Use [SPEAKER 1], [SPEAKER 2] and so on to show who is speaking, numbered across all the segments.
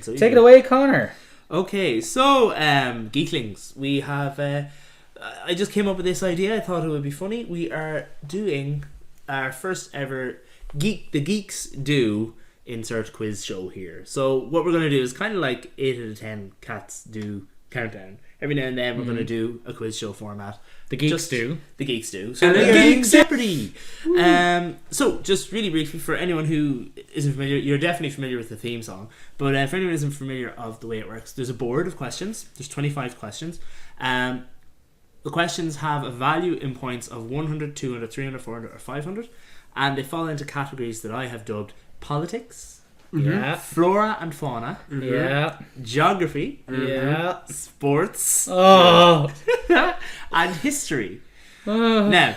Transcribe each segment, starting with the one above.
[SPEAKER 1] So
[SPEAKER 2] Take it away, Conor.
[SPEAKER 1] Okay, so Geeklings, we have. I just came up with this idea. I thought it would be funny. We are doing our first ever the Geeks do insert quiz show here. So what we're going to do is kind of like 8 out of 10 cats do countdown. Every now and then we're going to do a quiz show format.
[SPEAKER 2] The Geeks do.
[SPEAKER 1] The Geeks do. So the Geeks Jeopardy. So just really briefly, for anyone who isn't familiar, you're definitely familiar with the theme song, but for anyone who isn't familiar of the way it works, there's a board of questions. There's 25 questions. The questions have a value in points of 100, 200, 300, 400 or 500, and they fall into categories that I have dubbed politics, flora and fauna, geography, sports, and history. Now,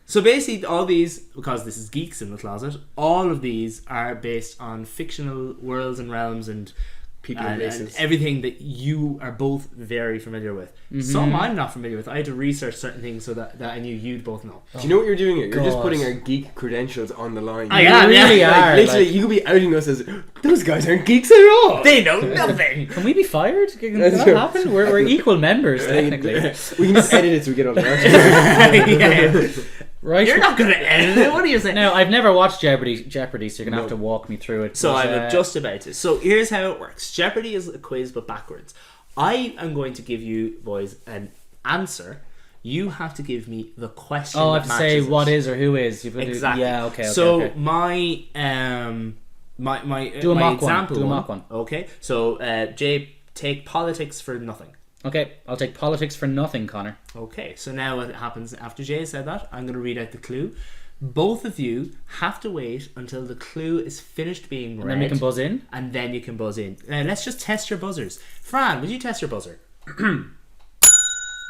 [SPEAKER 1] so basically all these, because this is Geeks in the Closet, all of these are based on fictional worlds and realms and people and everything that you are both very familiar with. Some I'm not familiar with. I had to research certain things so that I knew you'd both know.
[SPEAKER 3] Do you know what you're doing here? You're just putting our geek credentials on the line.
[SPEAKER 2] I really are.
[SPEAKER 3] Literally, you could be outing us as, those guys aren't geeks at all.
[SPEAKER 1] They know nothing.
[SPEAKER 2] Can we be fired? Can that happen? We're equal members, technically.
[SPEAKER 3] We can just edit it so we get on the
[SPEAKER 2] Right.
[SPEAKER 1] You're not going to edit it. What are you saying?
[SPEAKER 2] Now, I've never watched Jeopardy, so you're going to have to walk me through it.
[SPEAKER 1] So I'm just about to. So here's how it works. Jeopardy is a quiz, but backwards. I am going to give you, boys, an answer. You have to give me the question.
[SPEAKER 2] Oh, I have to say what
[SPEAKER 1] it.
[SPEAKER 2] is or who is.
[SPEAKER 1] Exactly.
[SPEAKER 2] Yeah, okay.
[SPEAKER 1] So
[SPEAKER 2] okay.
[SPEAKER 1] my
[SPEAKER 2] Do a mock
[SPEAKER 1] example
[SPEAKER 2] one. Do a mock one.
[SPEAKER 1] Okay. So Jay, take politics for nothing.
[SPEAKER 2] Okay, I'll take politics for nothing, Conor.
[SPEAKER 1] Okay, so now what happens after Jay said that, I'm going to read out the clue. Both of you have to wait until the clue is finished being read.
[SPEAKER 2] And then we can buzz in?
[SPEAKER 1] And then you can buzz in. Let's just test your buzzers. Fran, would you test your buzzer? I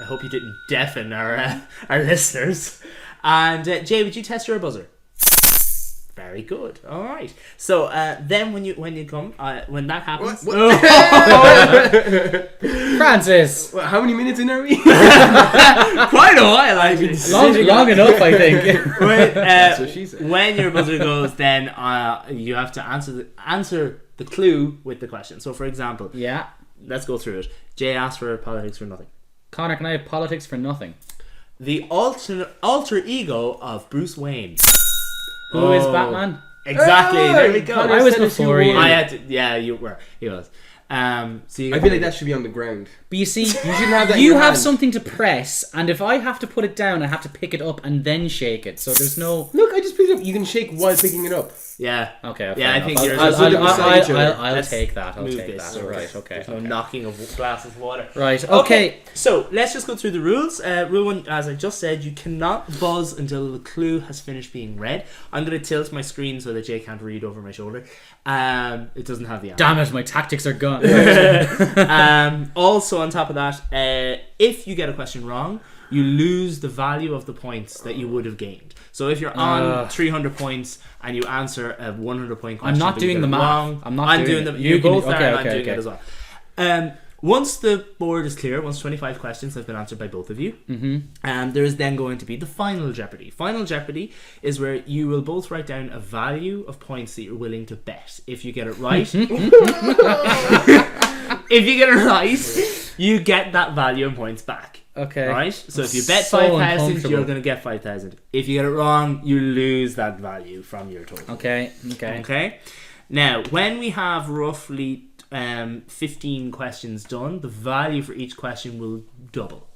[SPEAKER 1] hope you didn't deafen our listeners. And Jay, would you test your buzzer? Very good. All right. So then, when you come, when that happens,
[SPEAKER 2] Francis,
[SPEAKER 3] how many minutes in are we?
[SPEAKER 1] quite a while. I've been
[SPEAKER 2] long enough, I think.
[SPEAKER 1] When your buzzer goes, then you have to answer the clue with the question. So, for example, let's go through it. Jay asked for politics for nothing.
[SPEAKER 2] Conor, can I have politics for nothing?
[SPEAKER 1] The alter ego of Bruce Wayne.
[SPEAKER 2] Who is Batman?
[SPEAKER 1] Exactly. There we go.
[SPEAKER 2] I was before you.
[SPEAKER 1] I had to. Yeah, you were. He was. So
[SPEAKER 3] I feel like that should be on the ground.
[SPEAKER 2] But you see,
[SPEAKER 3] you shouldn't have that.
[SPEAKER 2] You have something to press, and if I have to put it down, I have to pick it up and then shake it. So there's no.
[SPEAKER 3] Look, I just picked it up. You can shake while picking it up.
[SPEAKER 1] Yeah.
[SPEAKER 2] Okay.
[SPEAKER 1] Yeah, I think you're.
[SPEAKER 2] I'll take that. I'll take that.
[SPEAKER 1] So
[SPEAKER 2] right. Okay.
[SPEAKER 1] No knocking of glasses of water.
[SPEAKER 2] Right. Okay.
[SPEAKER 1] So let's just go through the rules. Rule 1, as I just said, you cannot buzz until the clue has finished being read. I'm going to tilt my screen so that Jay can't read over my shoulder. It doesn't have the answer.
[SPEAKER 2] Damn it! My tactics are gone.
[SPEAKER 1] Also, on top of that, if you get a question wrong, you lose the value of the points that you would have gained. So if you're on 300 points and you answer a 100 point question,
[SPEAKER 2] I'm not doing the math. I'm doing
[SPEAKER 1] the. You both are, and I'm doing
[SPEAKER 2] okay.
[SPEAKER 1] it as well. Once the board is clear, once 25 questions have been answered by both of you, there is then going to be the Final Jeopardy. Final Jeopardy is where you will both write down a value of points that you're willing to bet. If you get it right, you get that value in points back.
[SPEAKER 2] Okay.
[SPEAKER 1] Right? So if you bet 5,000, you're going to get 5,000. If you get it wrong, you lose that value from your total. Okay. Now, when we have roughly 15 questions done, the value for each question will double.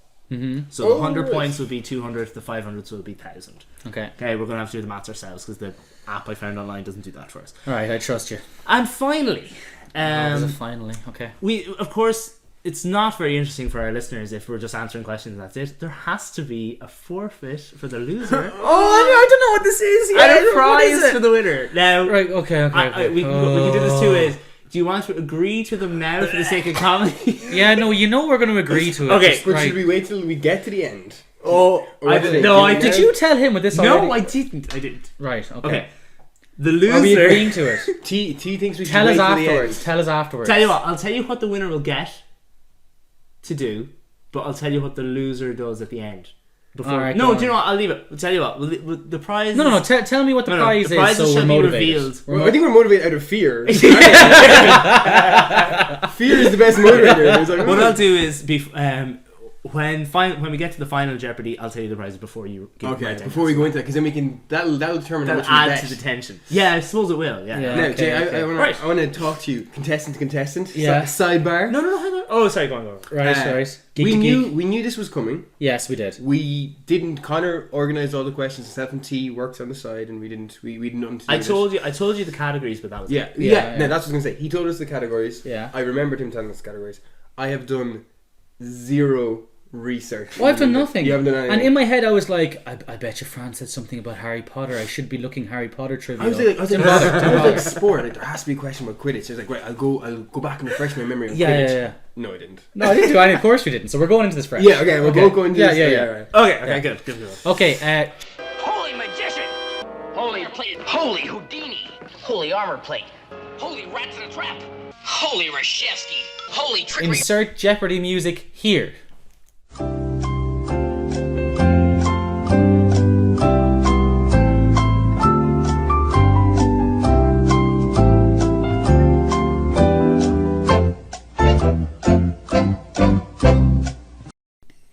[SPEAKER 1] So the 100 points will be 200, the 500 will be 1,000. Okay, we're going to have to do the maths ourselves because the app I found online doesn't do that for us.
[SPEAKER 2] Alright, I trust you.
[SPEAKER 1] And finally,
[SPEAKER 2] okay.
[SPEAKER 1] We, of course, it's not very interesting for our listeners if we're just answering questions and that's it. There has to be a forfeit for the loser.
[SPEAKER 2] I don't know what this is yet.
[SPEAKER 1] And a prize for the winner. Now,
[SPEAKER 2] right, okay.
[SPEAKER 1] We can do this two ways. Do you want to agree to them now for the sake of comedy?
[SPEAKER 2] Yeah, no, we're going to agree to it.
[SPEAKER 1] Okay,
[SPEAKER 3] but should we wait till we get to the end?
[SPEAKER 1] Did
[SPEAKER 2] you tell him with this already?
[SPEAKER 1] No, I didn't. Right, okay. The loser.
[SPEAKER 2] Are we agreeing to it?
[SPEAKER 3] T thinks we should
[SPEAKER 2] tell
[SPEAKER 3] wait
[SPEAKER 2] us
[SPEAKER 3] till
[SPEAKER 2] afterwards.
[SPEAKER 3] the end.
[SPEAKER 2] Tell us afterwards.
[SPEAKER 1] Tell you what, I'll tell you what the winner will get to do, but I'll tell you what the loser does at the end. before.
[SPEAKER 2] All right,
[SPEAKER 1] No,
[SPEAKER 2] go
[SPEAKER 1] do you
[SPEAKER 2] on.
[SPEAKER 1] know what? I'll leave it. I'll tell you what. The prize.
[SPEAKER 2] No. Tell me what the prize
[SPEAKER 1] the
[SPEAKER 2] is.
[SPEAKER 1] prizes
[SPEAKER 2] So
[SPEAKER 1] shall
[SPEAKER 2] we're
[SPEAKER 1] be
[SPEAKER 2] motivated.
[SPEAKER 1] revealed.
[SPEAKER 3] Well, I think we're motivated out of fear. Fear is the best motivator. It's like,
[SPEAKER 1] What I'll do is when we get to the final Jeopardy, I'll tell you the prizes before you. Give
[SPEAKER 3] okay,
[SPEAKER 1] my 10
[SPEAKER 3] before we
[SPEAKER 1] minutes.
[SPEAKER 3] go into that, because then we can that'll determine how
[SPEAKER 1] That'll
[SPEAKER 3] much we
[SPEAKER 1] add
[SPEAKER 3] bet.
[SPEAKER 1] to the tension. Yeah, I suppose it will. Yeah.
[SPEAKER 2] Yeah.
[SPEAKER 3] Now,
[SPEAKER 2] Okay,
[SPEAKER 3] Jay,
[SPEAKER 2] okay.
[SPEAKER 3] I want to talk to you, contestant to contestant.
[SPEAKER 2] Yeah.
[SPEAKER 3] Sidebar.
[SPEAKER 1] No, hang on. Oh, sorry, go on.
[SPEAKER 2] Right. Geek
[SPEAKER 3] We
[SPEAKER 2] to
[SPEAKER 3] knew
[SPEAKER 2] geek.
[SPEAKER 3] this was coming.
[SPEAKER 2] Yes, we did.
[SPEAKER 3] We didn't. Connor organised all the questions himself, and T works on the side, and we didn't nothing to do
[SPEAKER 1] I
[SPEAKER 3] with
[SPEAKER 1] told you the categories, but that was
[SPEAKER 3] it.
[SPEAKER 2] Yeah.
[SPEAKER 3] Yeah. No, that's what I was gonna say. He told us the categories.
[SPEAKER 2] Yeah.
[SPEAKER 3] I remembered him telling us the categories. I have done zero research.
[SPEAKER 2] Well, I've done nothing.
[SPEAKER 3] You haven't done anything.
[SPEAKER 2] And in my head, I was like, I bet you Fran said something about Harry Potter. I should be looking Harry Potter trivia.
[SPEAKER 3] I was like sport. Like, there has to be a question about Quidditch. I was like, right, I'll go back and refresh my memory on Quidditch.
[SPEAKER 2] Yeah.
[SPEAKER 3] No, I didn't.
[SPEAKER 2] No, I didn't do any. Of course we didn't. So we're going into this fresh.
[SPEAKER 3] Yeah, okay, we'll both go into this.
[SPEAKER 2] Yeah.
[SPEAKER 3] Right.
[SPEAKER 1] Okay, good.
[SPEAKER 2] Okay.
[SPEAKER 4] Holy magician! Holy plate! Holy Houdini! Holy armor plate! Holy rats in a trap! Holy Rashevsky! Holy trickery!
[SPEAKER 2] Insert Jeopardy music here.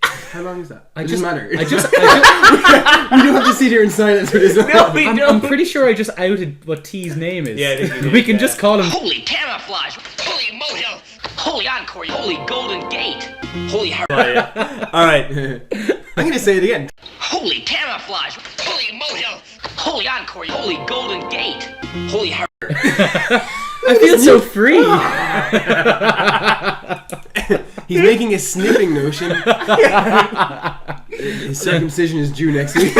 [SPEAKER 3] How long is that?
[SPEAKER 2] I
[SPEAKER 3] It
[SPEAKER 2] just
[SPEAKER 3] doesn't matter.
[SPEAKER 2] I just
[SPEAKER 3] We don't have to sit here in silence for this.
[SPEAKER 2] I'm pretty sure I just outed what T's name is.
[SPEAKER 1] Yeah, I think you did,
[SPEAKER 2] we can
[SPEAKER 1] yeah.
[SPEAKER 2] just call him.
[SPEAKER 4] Holy camouflage! Holy motel! Holy encore! Holy golden gate! Holy har-
[SPEAKER 1] All right.
[SPEAKER 3] I'm gonna say it again.
[SPEAKER 4] Holy camouflage! Holy motel! Holy encore! Holy golden gate! Holy har-
[SPEAKER 2] I feel so free.
[SPEAKER 3] He's making a snipping notion. His circumcision is due next week.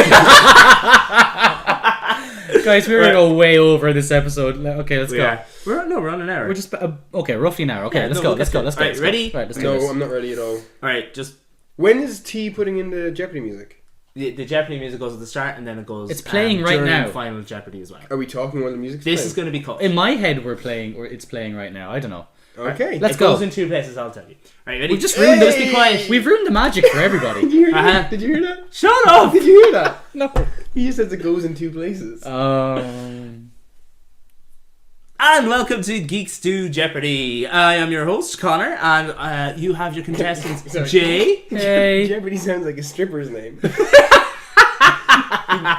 [SPEAKER 2] Guys, we're gonna go way over this episode. Okay, let's go.
[SPEAKER 1] Yeah. We're on an hour.
[SPEAKER 2] We're just okay, roughly an hour. Okay,
[SPEAKER 1] Yeah,
[SPEAKER 2] let's
[SPEAKER 1] no,
[SPEAKER 2] go. Let's go.
[SPEAKER 1] Alright, ready?
[SPEAKER 2] Right, let's do
[SPEAKER 3] No,
[SPEAKER 2] this.
[SPEAKER 3] I'm not ready at all.
[SPEAKER 1] All right. Just
[SPEAKER 3] When is T putting in the Jeopardy music?
[SPEAKER 1] the Jeopardy music goes at the start, and then it goes.
[SPEAKER 2] It's playing right
[SPEAKER 1] during
[SPEAKER 2] now.
[SPEAKER 1] Final Jeopardy as well.
[SPEAKER 3] Are we talking while the music's
[SPEAKER 1] This
[SPEAKER 3] playing?
[SPEAKER 1] is going to be cut.
[SPEAKER 2] In my head, we're playing. Or it's playing right now. I don't know.
[SPEAKER 3] Okay.
[SPEAKER 2] Let's
[SPEAKER 1] it
[SPEAKER 2] go.
[SPEAKER 1] goes in two places. I'll tell you. All right, ready?
[SPEAKER 2] We've just ruined
[SPEAKER 1] Just
[SPEAKER 2] this.
[SPEAKER 1] be quiet.
[SPEAKER 2] We've ruined the magic for everybody.
[SPEAKER 3] Did you hear that?
[SPEAKER 1] Uh-huh.
[SPEAKER 3] Did you hear that?
[SPEAKER 1] Shut up.
[SPEAKER 3] Did you hear that?
[SPEAKER 2] No.
[SPEAKER 3] He just says it goes in two places.
[SPEAKER 1] And welcome to Geeks Do Jeopardy. I am your host, Connor, and you have your contestants,
[SPEAKER 3] Sorry.
[SPEAKER 1] Jay.
[SPEAKER 2] Hey.
[SPEAKER 3] Jeopardy sounds like a stripper's name.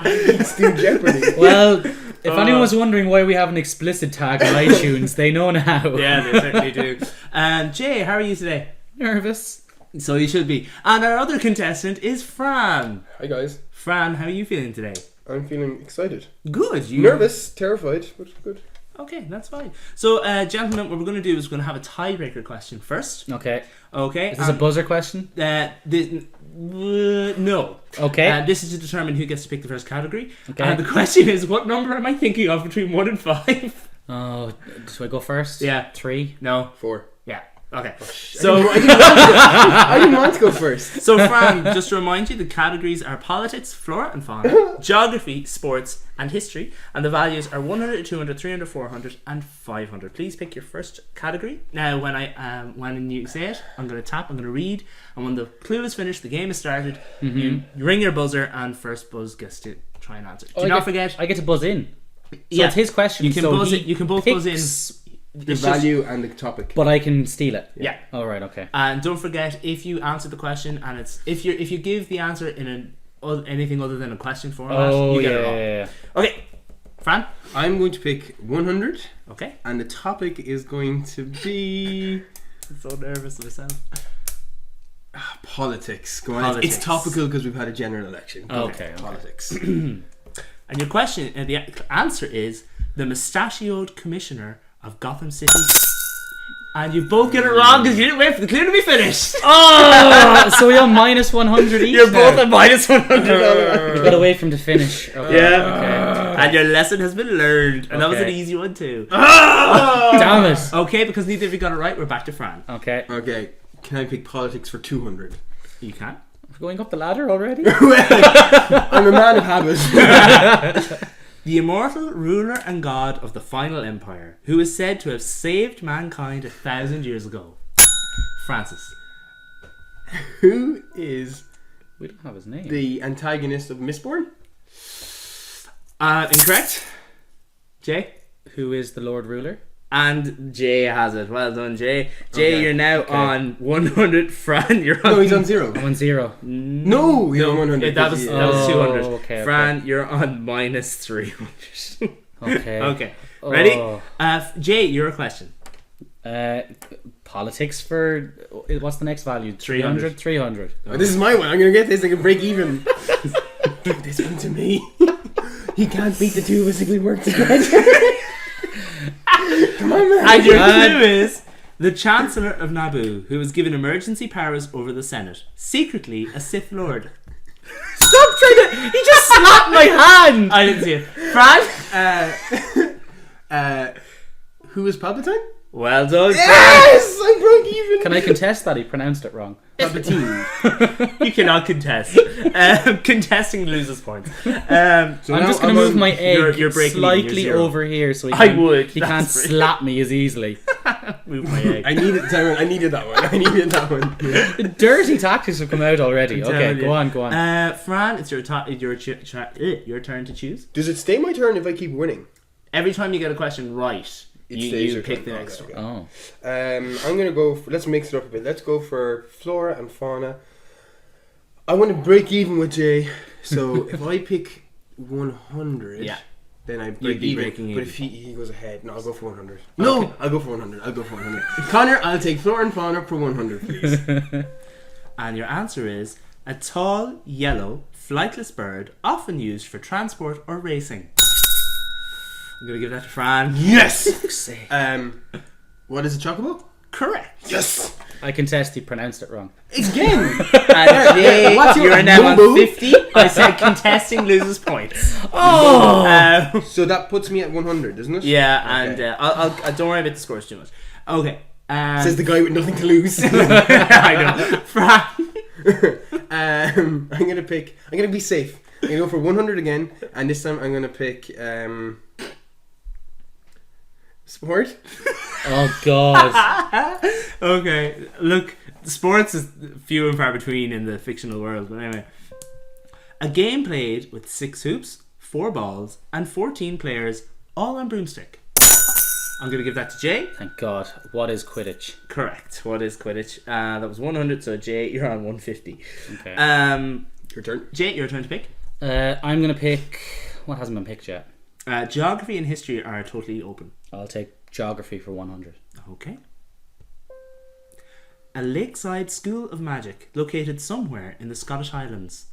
[SPEAKER 3] Geeks do Jeopardy.
[SPEAKER 2] Well, if anyone was wondering why we have an explicit tag on iTunes, they know now.
[SPEAKER 1] Yeah, they certainly do. And Jay, how are you today?
[SPEAKER 2] Nervous.
[SPEAKER 1] So you should be. And our other contestant is Fran.
[SPEAKER 3] Hi guys.
[SPEAKER 1] Fran, how are you feeling today?
[SPEAKER 3] I'm feeling excited.
[SPEAKER 1] Good. You
[SPEAKER 3] Nervous, terrified, but good.
[SPEAKER 1] Okay, that's fine. So, gentlemen, what we're going to do is we're going to have a tiebreaker question first.
[SPEAKER 2] Okay.
[SPEAKER 1] Okay.
[SPEAKER 2] Is this a buzzer question?
[SPEAKER 1] No.
[SPEAKER 2] Okay.
[SPEAKER 1] This is to determine who gets to pick the first category.
[SPEAKER 2] Okay.
[SPEAKER 1] And the question is, what number am I thinking of between 1 and 5?
[SPEAKER 2] Oh, do I go first?
[SPEAKER 1] Yeah.
[SPEAKER 2] 3.
[SPEAKER 1] No.
[SPEAKER 3] 4.
[SPEAKER 1] Yeah. Okay. So,
[SPEAKER 3] I didn't want to go first.
[SPEAKER 1] so Fran, just to remind you, the categories are politics, flora and fauna, geography, sports, and history, and the values are 100, 200, 300, 400, and 500. Please pick your first category. Now, when you say it, I'm going to tap, I'm going to read, and when the clue is finished, the game is started, you ring your buzzer, and first buzz gets to try and answer. Do not forget.
[SPEAKER 2] I get to buzz in. So
[SPEAKER 1] Yeah.
[SPEAKER 2] it's his question.
[SPEAKER 1] You can
[SPEAKER 2] so
[SPEAKER 1] buzz
[SPEAKER 2] he
[SPEAKER 1] it. You can both buzz in.
[SPEAKER 2] picks-
[SPEAKER 3] The
[SPEAKER 1] It's just-
[SPEAKER 3] value and the topic.
[SPEAKER 2] But I can steal it.
[SPEAKER 1] Yeah.
[SPEAKER 2] All right. Okay.
[SPEAKER 1] And don't forget, if you answer the question and it's if you give the answer in anything other than a question format,
[SPEAKER 2] Oh
[SPEAKER 1] you get
[SPEAKER 2] yeah,
[SPEAKER 1] it wrong.
[SPEAKER 2] yeah.
[SPEAKER 1] Okay, Fran.
[SPEAKER 3] I'm going to pick 100,
[SPEAKER 1] Okay.
[SPEAKER 3] and the topic is going to be
[SPEAKER 1] I'm so nervous myself.
[SPEAKER 3] politics. Go on.
[SPEAKER 1] Politics.
[SPEAKER 3] It's topical because we've had a general election.
[SPEAKER 2] Okay.
[SPEAKER 3] Politics.
[SPEAKER 1] And your question, the answer is the mustachioed commissioner of Gotham City. And you both get it wrong because you didn't wait for the clue to be finished.
[SPEAKER 2] Oh, so we are minus 100 each.
[SPEAKER 1] You're both
[SPEAKER 2] now.
[SPEAKER 1] at minus $100.
[SPEAKER 2] We've got to wait for him to finish. Okay.
[SPEAKER 1] Yeah. And your lesson has been learned, and that was an
[SPEAKER 2] Okay.
[SPEAKER 1] easy one too.
[SPEAKER 2] Damn it.
[SPEAKER 1] Okay, because neither of you got it right, we're back to Fran.
[SPEAKER 2] Okay.
[SPEAKER 3] Okay, can I pick politics for 200?
[SPEAKER 1] You can.
[SPEAKER 2] We're going up the ladder already.
[SPEAKER 3] I'm a man of habit.
[SPEAKER 1] The immortal ruler and god of the final empire, who is said to have saved mankind 1,000 years ago. Francis.
[SPEAKER 3] Who is
[SPEAKER 2] We don't have his name.
[SPEAKER 3] The antagonist of Mistborn?
[SPEAKER 1] Incorrect. Jay?
[SPEAKER 2] Who is the Lord Ruler?
[SPEAKER 1] And Jay has it. Well done, Jay. Jay, you're now on 100. Fran, you're on...
[SPEAKER 3] No, he's on 0.
[SPEAKER 2] I'm on 0.
[SPEAKER 3] No, he's on 100.
[SPEAKER 1] That was 200.
[SPEAKER 2] Okay,
[SPEAKER 1] Fran, you're on minus 300.
[SPEAKER 2] Okay.
[SPEAKER 1] Okay. Ready?
[SPEAKER 2] Oh.
[SPEAKER 1] Jay, your question.
[SPEAKER 2] Politics for... What's the next value?
[SPEAKER 1] 300.
[SPEAKER 2] 300.
[SPEAKER 3] Oh, this is my one. I'm going to get this. I can break even. Give this one to me. He can't beat the two of us if we work together. Come on, man.
[SPEAKER 1] And your clue is the Chancellor of Naboo, who was given emergency powers over the Senate, secretly a Sith Lord.
[SPEAKER 2] Stop trying to... He just slapped my hand!
[SPEAKER 1] I didn't see it. Fran?
[SPEAKER 3] Who was Palpatine?
[SPEAKER 1] Well done.
[SPEAKER 3] Yes! I broke even.
[SPEAKER 2] Can I contest that? He pronounced it wrong.
[SPEAKER 3] Palpatine.
[SPEAKER 1] You cannot contest. Contesting loses points.
[SPEAKER 3] So
[SPEAKER 2] I'm
[SPEAKER 3] now
[SPEAKER 2] just going to move my egg
[SPEAKER 1] you're breaking even,
[SPEAKER 2] slightly
[SPEAKER 1] you're 0.
[SPEAKER 2] over here so he
[SPEAKER 1] I
[SPEAKER 2] can,
[SPEAKER 1] would.
[SPEAKER 2] he
[SPEAKER 1] That's
[SPEAKER 2] can't
[SPEAKER 1] pretty-
[SPEAKER 2] slap me as easily.
[SPEAKER 1] Move my egg.
[SPEAKER 3] I needed that one. I needed that one.
[SPEAKER 2] The dirty tactics have come out already.
[SPEAKER 1] I'm
[SPEAKER 2] Okay,
[SPEAKER 1] telling you.
[SPEAKER 2] go on.
[SPEAKER 1] Fran, it's your turn to choose.
[SPEAKER 3] Does it stay my turn if I keep winning?
[SPEAKER 1] Every time you get a question right,
[SPEAKER 3] It
[SPEAKER 1] you
[SPEAKER 3] stays your
[SPEAKER 1] pick
[SPEAKER 3] turn.
[SPEAKER 1] the next
[SPEAKER 3] Okay,
[SPEAKER 1] one.
[SPEAKER 3] okay.
[SPEAKER 2] Oh.
[SPEAKER 3] I'm gonna go. Let's mix it up a bit. Let's go for flora and fauna. I want to break even with Jay. So if I pick 100,
[SPEAKER 1] Yeah.
[SPEAKER 3] then I break
[SPEAKER 1] be
[SPEAKER 3] even.
[SPEAKER 1] breaking
[SPEAKER 3] But
[SPEAKER 1] even.
[SPEAKER 3] if he goes ahead, no, I'll go for 100. No, I'll go for 100. I'll go for 100. Connor, I'll take flora and fauna for 100, please.
[SPEAKER 1] And your answer is a tall, yellow, flightless bird, often used for transport or racing. I'm gonna give that to Fran.
[SPEAKER 3] Yes.
[SPEAKER 2] Sake.
[SPEAKER 3] What is a chocobo?
[SPEAKER 1] Correct.
[SPEAKER 3] Yes.
[SPEAKER 2] I contest he pronounced it wrong.
[SPEAKER 3] Again.
[SPEAKER 1] And Jay,
[SPEAKER 3] What's your
[SPEAKER 1] you're now
[SPEAKER 3] number?
[SPEAKER 1] on 50. I said contesting loses points.
[SPEAKER 2] Oh!
[SPEAKER 3] So that puts me at 100, doesn't it?
[SPEAKER 1] Yeah,
[SPEAKER 3] Okay.
[SPEAKER 1] and I'll don't worry about the scores too much. Okay.
[SPEAKER 3] Says the guy with nothing to lose.
[SPEAKER 1] I know. Fran.
[SPEAKER 3] I'm gonna be safe. I'm gonna go for 100 again, and this time I'm gonna pick sport.
[SPEAKER 2] Oh, God.
[SPEAKER 1] Okay, look, sports is few and far between in the fictional world, but anyway. A game played with 6 hoops, 4 balls, and 14 players, all on broomstick. I'm going to give that to Jay.
[SPEAKER 2] Thank God. What is Quidditch?
[SPEAKER 1] Correct. What is Quidditch? That was 100, so Jay, you're on 150.
[SPEAKER 2] Okay.
[SPEAKER 3] Your turn.
[SPEAKER 1] Jay, your turn to pick.
[SPEAKER 2] I'm going to pick... What hasn't been picked yet?
[SPEAKER 1] Geography and history are totally open.
[SPEAKER 2] I'll take geography for 100.
[SPEAKER 1] Okay. A lakeside school of magic located somewhere in the Scottish Highlands.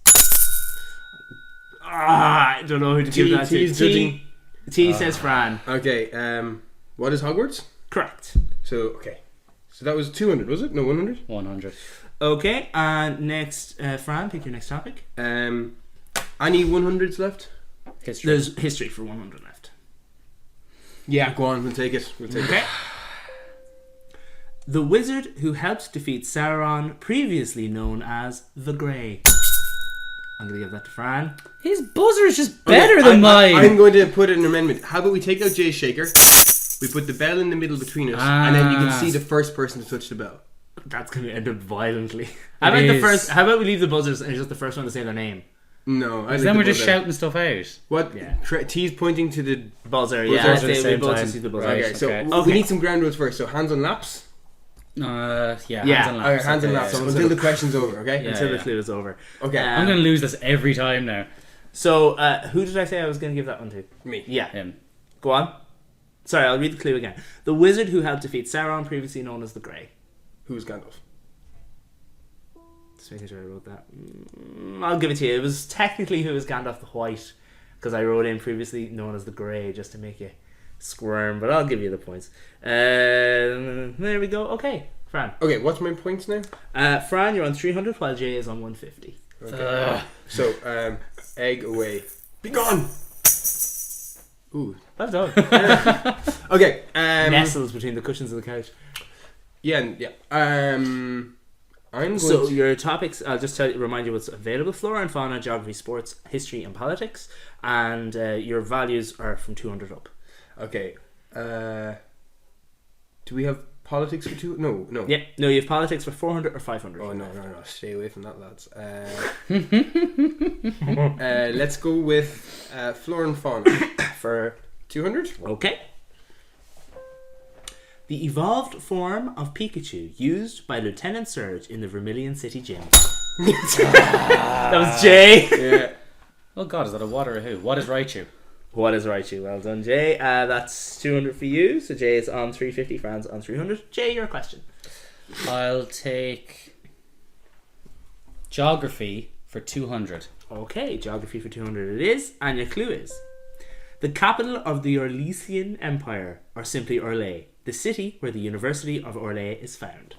[SPEAKER 1] I don't know who to give that to.
[SPEAKER 3] T's judging.
[SPEAKER 1] T says Fran.
[SPEAKER 3] Okay. What is Hogwarts?
[SPEAKER 1] Correct.
[SPEAKER 3] So okay. So that was 200, was it? No, 100.
[SPEAKER 2] 100.
[SPEAKER 1] Okay, and next, Fran, pick your next topic.
[SPEAKER 3] Any 100s left?
[SPEAKER 2] History.
[SPEAKER 1] There's history for 100 left.
[SPEAKER 3] Yeah, go on. We'll take it.
[SPEAKER 1] Okay. The wizard who helped defeat Sauron, previously known as the Grey. I'm going to give that to Fran.
[SPEAKER 2] His buzzer is just better than
[SPEAKER 3] I'm
[SPEAKER 2] mine.
[SPEAKER 3] going to put an amendment. How about we take out Jay's shaker? We put the bell in the middle between us, and then you can see the first person to touch the bell.
[SPEAKER 1] That's going to end up violently. How about we leave the buzzers and it's just the first one to say their name?
[SPEAKER 3] No, I
[SPEAKER 2] Then we're just shouting stuff out.
[SPEAKER 3] What?
[SPEAKER 1] Yeah.
[SPEAKER 3] T's pointing to the
[SPEAKER 1] Buzzer,
[SPEAKER 3] Buzzer
[SPEAKER 1] yeah.
[SPEAKER 3] at the
[SPEAKER 1] We
[SPEAKER 2] same
[SPEAKER 1] both
[SPEAKER 2] time.
[SPEAKER 1] just see the buzzer.
[SPEAKER 2] Right.
[SPEAKER 3] Okay, so
[SPEAKER 2] Okay.
[SPEAKER 3] we need some ground rules first. So hands on laps.
[SPEAKER 2] Yeah,
[SPEAKER 1] Yeah.
[SPEAKER 2] hands on laps.
[SPEAKER 3] Okay, hands on
[SPEAKER 2] Okay,
[SPEAKER 3] laps
[SPEAKER 2] yeah.
[SPEAKER 3] until the question's over. Okay.
[SPEAKER 2] Yeah.
[SPEAKER 1] Until the clue is over.
[SPEAKER 3] Okay.
[SPEAKER 2] I'm going to lose this every time now.
[SPEAKER 1] So, who did I say I was going to give that one to?
[SPEAKER 3] Me.
[SPEAKER 1] Yeah.
[SPEAKER 2] Him.
[SPEAKER 1] Go on. Sorry, I'll read the clue again. The wizard who helped defeat Sauron, previously known as the Grey.
[SPEAKER 3] Who's Gandalf?
[SPEAKER 1] Just making sure I wrote that. I'll give it to you. It was technically who was Gandalf the White, because I wrote in previously known as the Grey, just to make you squirm, but I'll give you the points. There we go. Okay, Fran.
[SPEAKER 3] Okay, what's my points now?
[SPEAKER 1] Fran, you're on 300, while Jay is on 150.
[SPEAKER 3] Okay. So, egg away. Be gone. Ooh.
[SPEAKER 1] Well done.
[SPEAKER 3] Okay.
[SPEAKER 1] Nestles between the cushions of the couch.
[SPEAKER 3] Yeah. I'm going
[SPEAKER 1] So
[SPEAKER 3] to...
[SPEAKER 1] your topics, I'll just remind you what's available: flora and fauna, geography, sports, history, and politics. And your values are from 200 up.
[SPEAKER 3] Okay. Do we have politics for two? No.
[SPEAKER 1] Yeah, no, you have politics for 400 or 500.
[SPEAKER 3] Oh, no. Stay away from that, lads. Let's go with flora and fauna for 200.
[SPEAKER 1] Okay. The evolved form of Pikachu used by Lieutenant Surge in the Vermilion City Gym. That was Jay.
[SPEAKER 3] Yeah.
[SPEAKER 2] Oh God, is that a what or a who? What is Raichu?
[SPEAKER 1] What is Raichu? Well done, Jay. That's 200 for you. So Jay is on 350, Fran's on 300. Jay, your question.
[SPEAKER 2] I'll take geography for 200.
[SPEAKER 1] Okay, geography for 200 it is. And your clue is: the capital of the Orlesian Empire, or simply Orlais, the city where the University of Orlais is found.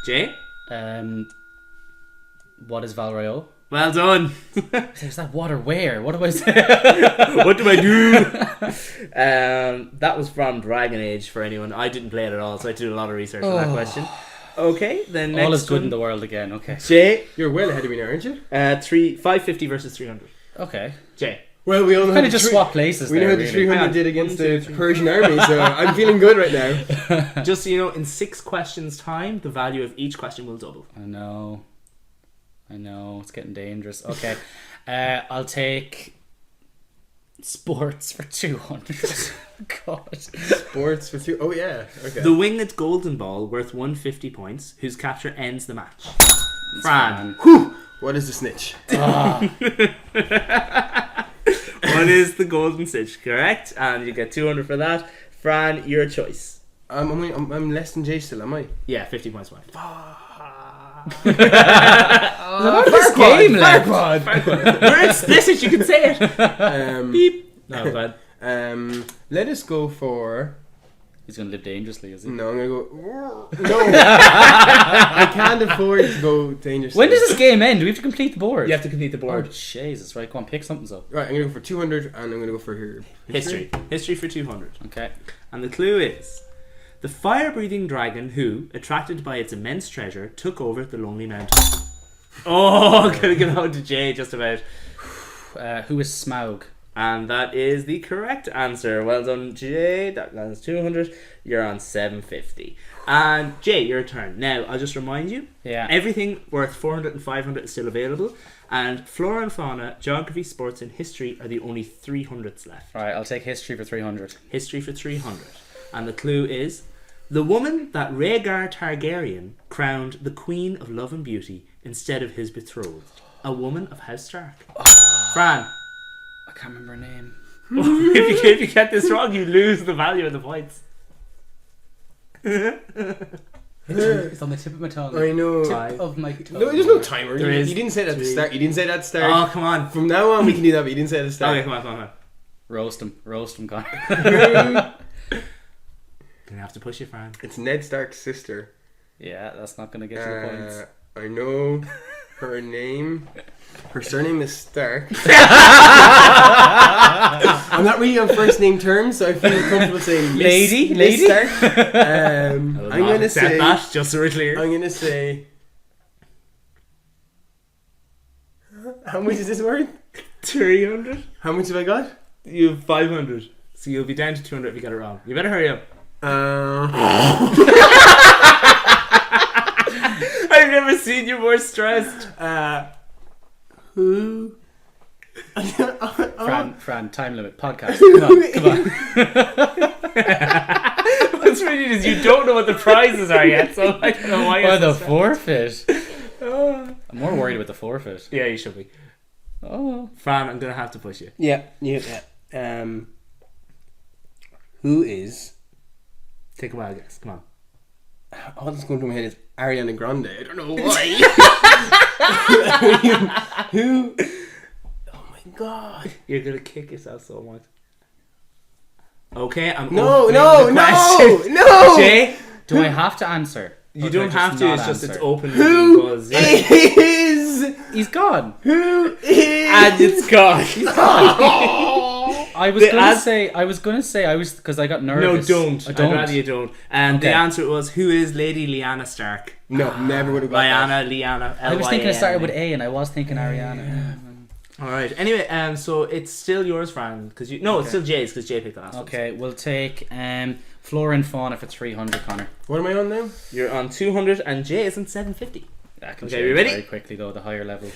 [SPEAKER 1] Jay?
[SPEAKER 2] What is Valrayo?
[SPEAKER 1] Well done.
[SPEAKER 2] Is that what or where? What do I say?
[SPEAKER 1] What do I do? That was from Dragon Age for anyone. I didn't play it at all, so I did a lot of research on that question. Okay, then next
[SPEAKER 2] All is good
[SPEAKER 1] one.
[SPEAKER 2] in the world again. Okay.
[SPEAKER 1] Jay,
[SPEAKER 3] You're well ahead of me now, aren't you?
[SPEAKER 1] 550 versus 300.
[SPEAKER 2] Okay.
[SPEAKER 1] Jay.
[SPEAKER 3] Well, we all know
[SPEAKER 2] Kind of just swap places.
[SPEAKER 3] We know
[SPEAKER 2] there,
[SPEAKER 3] how the
[SPEAKER 2] really.
[SPEAKER 3] 300
[SPEAKER 1] Hang on.
[SPEAKER 3] did against
[SPEAKER 1] 1, 2,
[SPEAKER 3] the
[SPEAKER 1] 3.
[SPEAKER 3] Persian army, so I'm feeling good right now.
[SPEAKER 1] Just so you know, in 6 questions' time, the value of each question will double.
[SPEAKER 2] I know. It's getting dangerous. Okay. I'll take sports for 200. God.
[SPEAKER 3] Sports for 2. Oh, yeah. Okay.
[SPEAKER 1] The winged golden ball worth 150 points, whose capture ends the match. Fran.
[SPEAKER 3] What is the snitch?
[SPEAKER 1] What is the golden snitch? Correct. And you get 200 for that. Fran, your choice.
[SPEAKER 3] I'm less than Jay still, am I?
[SPEAKER 1] Yeah, 50 points wide.
[SPEAKER 2] This game left.
[SPEAKER 1] We're explicit, you can say it. Beep. No, bad.
[SPEAKER 3] Let us go for...
[SPEAKER 2] He's going to live dangerously, is he?
[SPEAKER 3] No, I'm going to go... No. I can't afford to go dangerously.
[SPEAKER 2] When does this game end? Do we have to complete the board?
[SPEAKER 1] You have to complete the
[SPEAKER 2] Oh,
[SPEAKER 1] board.
[SPEAKER 2] Jesus. Right, go on, pick something up.
[SPEAKER 3] Right, I'm going to go for 200 and I'm going to go for here.
[SPEAKER 1] History. History for 200.
[SPEAKER 2] Okay.
[SPEAKER 1] And the clue is: the fire-breathing dragon who, attracted by its immense treasure, took over the Lonely Mountain. Oh, I'm going to give out to Jay just about.
[SPEAKER 2] Who is Smaug?
[SPEAKER 1] And that is the correct answer. Well done, Jay. That lands 200. You're on 750. And Jay, your turn. Now, I'll just remind you.
[SPEAKER 2] Yeah.
[SPEAKER 1] Everything worth 400 and 500 is still available. And flora and fauna, geography, sports, and history are the only 300s left.
[SPEAKER 2] Alright, I'll take history for 300.
[SPEAKER 1] History for 300. And the clue is: the woman that Rhaegar Targaryen crowned the Queen of Love and Beauty instead of his betrothed. A woman of House Stark. Fran.
[SPEAKER 2] I can't remember her name.
[SPEAKER 1] If you get this wrong, you lose the value of the points.
[SPEAKER 2] It's on the tip of my tongue.
[SPEAKER 3] I know.
[SPEAKER 2] Tip of my tongue.
[SPEAKER 3] No, there's no timer.
[SPEAKER 1] There
[SPEAKER 3] You
[SPEAKER 1] is.
[SPEAKER 3] didn't say that at the
[SPEAKER 1] 3.
[SPEAKER 3] start. You didn't say that at the start.
[SPEAKER 1] Oh, come on.
[SPEAKER 3] From now on, we can do that, but you didn't say it at the start.
[SPEAKER 1] Okay, come on.
[SPEAKER 2] Roast him, Conor.
[SPEAKER 1] Gonna have to push you, Fran.
[SPEAKER 3] It's Ned Stark's sister.
[SPEAKER 2] Yeah, that's not going to get you the points.
[SPEAKER 3] I know her name. Her surname is Stark. I'm not really on first name terms, so I feel comfortable saying Miss Stark. I'm gonna say
[SPEAKER 1] that, just so we're clear.
[SPEAKER 3] I'm gonna say. How much is this worth?
[SPEAKER 1] 300.
[SPEAKER 3] How much have I got?
[SPEAKER 1] You have 500. So you'll be down to 200 if you get it wrong. You better hurry up. I've never seen you more stressed.
[SPEAKER 3] Who?
[SPEAKER 2] Fran, time limit, podcast. Come on.
[SPEAKER 1] What's funny is you don't know what the prizes are yet, so I don't know why you're
[SPEAKER 2] Or the
[SPEAKER 1] so
[SPEAKER 2] forfeit. I'm more worried about the forfeit.
[SPEAKER 1] stressed. Yeah, you should be.
[SPEAKER 2] Oh.
[SPEAKER 1] Fran, I'm going to have to push you.
[SPEAKER 3] Yeah. Who is?
[SPEAKER 1] Take a wild guess. Come on.
[SPEAKER 3] All that's going through my head is Ariana Grande. I don't know why. Who? Oh my god!
[SPEAKER 1] You're going to kick yourself so much. Okay, I'm
[SPEAKER 3] No!
[SPEAKER 1] opening the question.
[SPEAKER 3] No!
[SPEAKER 1] Jay,
[SPEAKER 2] Do I have to answer?
[SPEAKER 1] you
[SPEAKER 2] Or do I
[SPEAKER 1] don't have
[SPEAKER 2] just
[SPEAKER 1] to.
[SPEAKER 2] not
[SPEAKER 1] It's just
[SPEAKER 2] answer?
[SPEAKER 1] it's open.
[SPEAKER 3] Who
[SPEAKER 1] because
[SPEAKER 3] is?
[SPEAKER 2] He's gone.
[SPEAKER 3] Who is?
[SPEAKER 1] and it's gone.
[SPEAKER 2] I was gonna say because I got
[SPEAKER 1] No,
[SPEAKER 2] nervous.
[SPEAKER 1] don't.
[SPEAKER 2] I don't.
[SPEAKER 1] I'd rather you don't. And
[SPEAKER 2] Okay.
[SPEAKER 1] the answer was, who is Lady Lyanna Stark?
[SPEAKER 3] No, never would have got that.
[SPEAKER 1] Lyanna.
[SPEAKER 2] I was thinking it started with
[SPEAKER 1] L-Y-A-N-A.
[SPEAKER 2] A, and I was thinking Ariana.
[SPEAKER 1] All right. Anyway, so it's still yours, Fran. Because it's still Jay's because Jay picked the last one.
[SPEAKER 2] Okay, we'll take Flora and fauna for 300, Connor.
[SPEAKER 3] What am I on now?
[SPEAKER 1] You're on 200 and Jay is on 750.
[SPEAKER 2] That can
[SPEAKER 1] Okay,
[SPEAKER 2] change
[SPEAKER 1] you ready?
[SPEAKER 2] very quickly though, the higher level.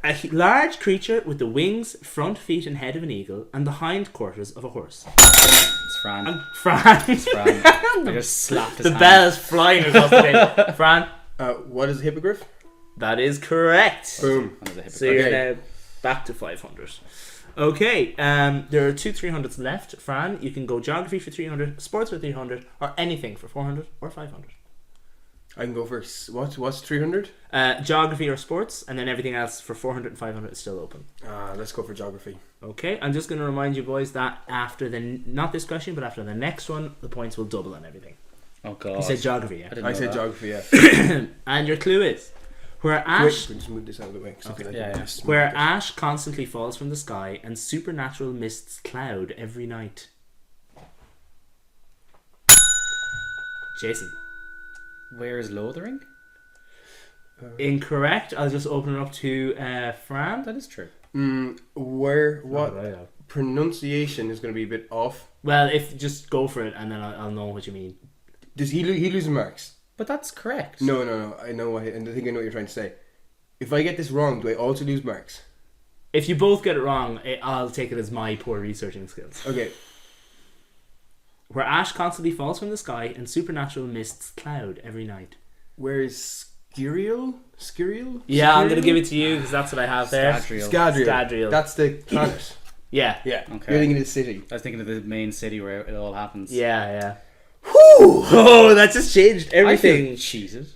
[SPEAKER 1] A large creature with the wings, front feet and head of an eagle and the hindquarters of a horse.
[SPEAKER 2] It's Fran.
[SPEAKER 1] Fran.
[SPEAKER 2] Fran. I just slapped his
[SPEAKER 1] The
[SPEAKER 2] hand.
[SPEAKER 1] bell is flying across the table. Fran.
[SPEAKER 3] What is a hippogriff?
[SPEAKER 1] That is correct.
[SPEAKER 3] Boom.
[SPEAKER 2] That was a
[SPEAKER 1] So
[SPEAKER 2] hypocrite.
[SPEAKER 1] you're now back to 500. Okay, there are 2 300s left. Fran, you can go geography for 300, sports for 300, or anything for 400 or 500.
[SPEAKER 3] I can go first. What's 300?
[SPEAKER 1] Geography or sports, and then everything else for 400 and 500 is still open.
[SPEAKER 3] Let's go for geography.
[SPEAKER 1] Okay, I'm just going to remind you boys that after not this question, but after the next one, the points will double on everything.
[SPEAKER 2] Oh god.
[SPEAKER 1] You said geography, yeah?
[SPEAKER 2] didn't
[SPEAKER 3] I
[SPEAKER 2] know
[SPEAKER 3] said
[SPEAKER 2] that.
[SPEAKER 3] geography, yeah.
[SPEAKER 1] And your clue is where
[SPEAKER 3] Wait,
[SPEAKER 1] ash
[SPEAKER 3] we'll just move this out of the way.
[SPEAKER 1] Okay.
[SPEAKER 2] Yeah.
[SPEAKER 1] where ash constantly falls from the sky and supernatural mists cloud every night. Jason.
[SPEAKER 2] Where is Lothering?
[SPEAKER 1] Incorrect. I'll just open it up to Fran.
[SPEAKER 2] That is true.
[SPEAKER 3] What pronunciation is going to be a bit off?
[SPEAKER 1] Well, if just go for it and then I'll know what you mean.
[SPEAKER 3] Does he lose marks?
[SPEAKER 2] But that's correct.
[SPEAKER 3] No. I know what, and I think I know what you're trying to say. If I get this wrong, do I also lose marks?
[SPEAKER 1] If you both get it wrong, I'll take it as my poor researching skills.
[SPEAKER 3] Okay.
[SPEAKER 1] Where ash constantly falls from the sky and supernatural mists cloud every night.
[SPEAKER 3] Where is Skiriel?
[SPEAKER 1] Yeah, I'm going to give it to you because that's what I have there.
[SPEAKER 3] Scadrial. That's the planet.
[SPEAKER 1] Yeah.
[SPEAKER 3] Yeah.
[SPEAKER 2] Okay.
[SPEAKER 3] You're thinking of the city.
[SPEAKER 2] I was thinking of the main city where it all happens.
[SPEAKER 1] Yeah. Whew! Oh, that just changed everything.
[SPEAKER 2] Jesus.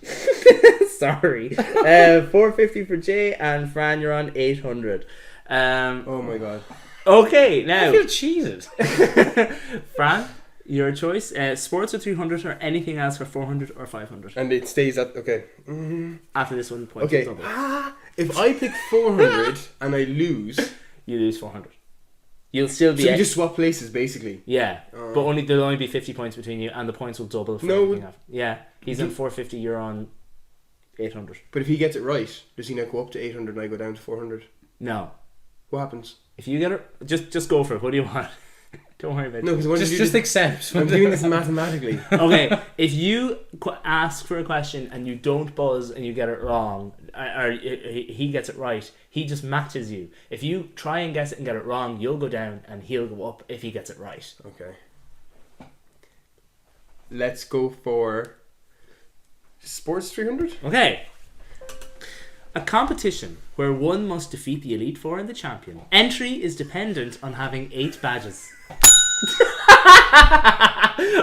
[SPEAKER 1] Sorry. 450 for Jay and Fran, you're on 800.
[SPEAKER 3] Oh my god.
[SPEAKER 1] Okay,
[SPEAKER 2] I
[SPEAKER 1] now
[SPEAKER 2] feel cheated.
[SPEAKER 1] Fran, your choice. Sports for 300 or anything else for 400 or 500.
[SPEAKER 3] And it stays at okay.
[SPEAKER 1] After this one, points
[SPEAKER 3] Okay.
[SPEAKER 1] will double.
[SPEAKER 3] If I pick 400 and I lose,
[SPEAKER 1] You lose 400. You'll still be.
[SPEAKER 3] so we just swap places basically.
[SPEAKER 1] Yeah, but there'll only be 50 points between you, and the points will double. For
[SPEAKER 3] No.
[SPEAKER 1] everything after. Yeah, he's on 450. You're on 800.
[SPEAKER 3] But if he gets it right, does he now go up to 800 and I go down to 400?
[SPEAKER 1] No,
[SPEAKER 3] What happens?
[SPEAKER 1] if you get it, just go for it. What do you want? Don't worry about it.
[SPEAKER 3] No, because
[SPEAKER 2] Just accept.
[SPEAKER 3] I'm doing this mathematically.
[SPEAKER 1] Okay, if you ask for a question and you don't buzz and you get it wrong, or he gets it right, he just matches you. If you try and guess it and get it wrong, you'll go down and he'll go up if he gets it right.
[SPEAKER 3] Okay. Let's go for sports 300.
[SPEAKER 1] Okay. A competition where one must defeat the Elite Four and the champion. Entry is dependent on having 8 badges.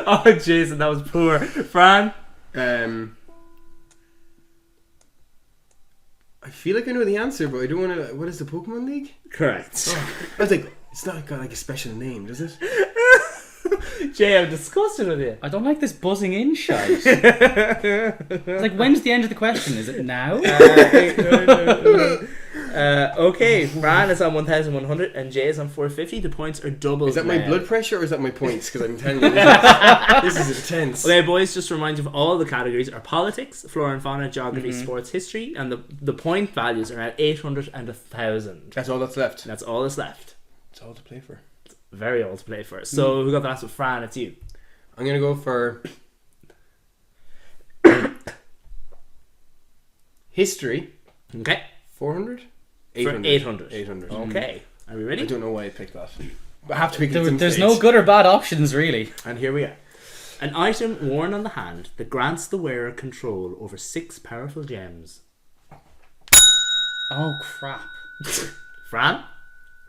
[SPEAKER 1] Oh, Jason, that was poor. Fran?
[SPEAKER 3] I feel like I know the answer, but I don't want to. What is the Pokemon League?
[SPEAKER 1] Correct.
[SPEAKER 3] I was like, it's not got like a special name, does it?
[SPEAKER 1] Jay, I'm disgusted with you.
[SPEAKER 2] I don't like this buzzing in shite. It's like, when's the end of the question? Is it now?
[SPEAKER 1] Okay, Fran is on 1,100 and Jay is on 450. The points are double.
[SPEAKER 3] Is that my
[SPEAKER 1] now.
[SPEAKER 3] blood pressure or is that my points? Because I'm telling you, this is intense.
[SPEAKER 1] Okay, boys, just to remind you of all the categories are politics, flora and fauna, geography, sports, history, and the point values are at 800 and 1,000.
[SPEAKER 3] That's all that's left.
[SPEAKER 1] That's all that's left.
[SPEAKER 3] That's all to play for.
[SPEAKER 1] Very old to play for. So who got the last with Fran? It's you.
[SPEAKER 3] I'm gonna go for history.
[SPEAKER 1] Okay.
[SPEAKER 3] 400?
[SPEAKER 1] For 800.
[SPEAKER 3] 800.
[SPEAKER 1] Okay. Are we
[SPEAKER 3] I
[SPEAKER 1] ready?
[SPEAKER 3] don't know why I picked that. But I have to pick it at some
[SPEAKER 2] There's
[SPEAKER 3] stage.
[SPEAKER 2] no good or bad options, really.
[SPEAKER 1] And here we are. An item worn on the hand that grants the wearer control over 6 powerful gems.
[SPEAKER 2] Oh, crap.
[SPEAKER 1] Fran?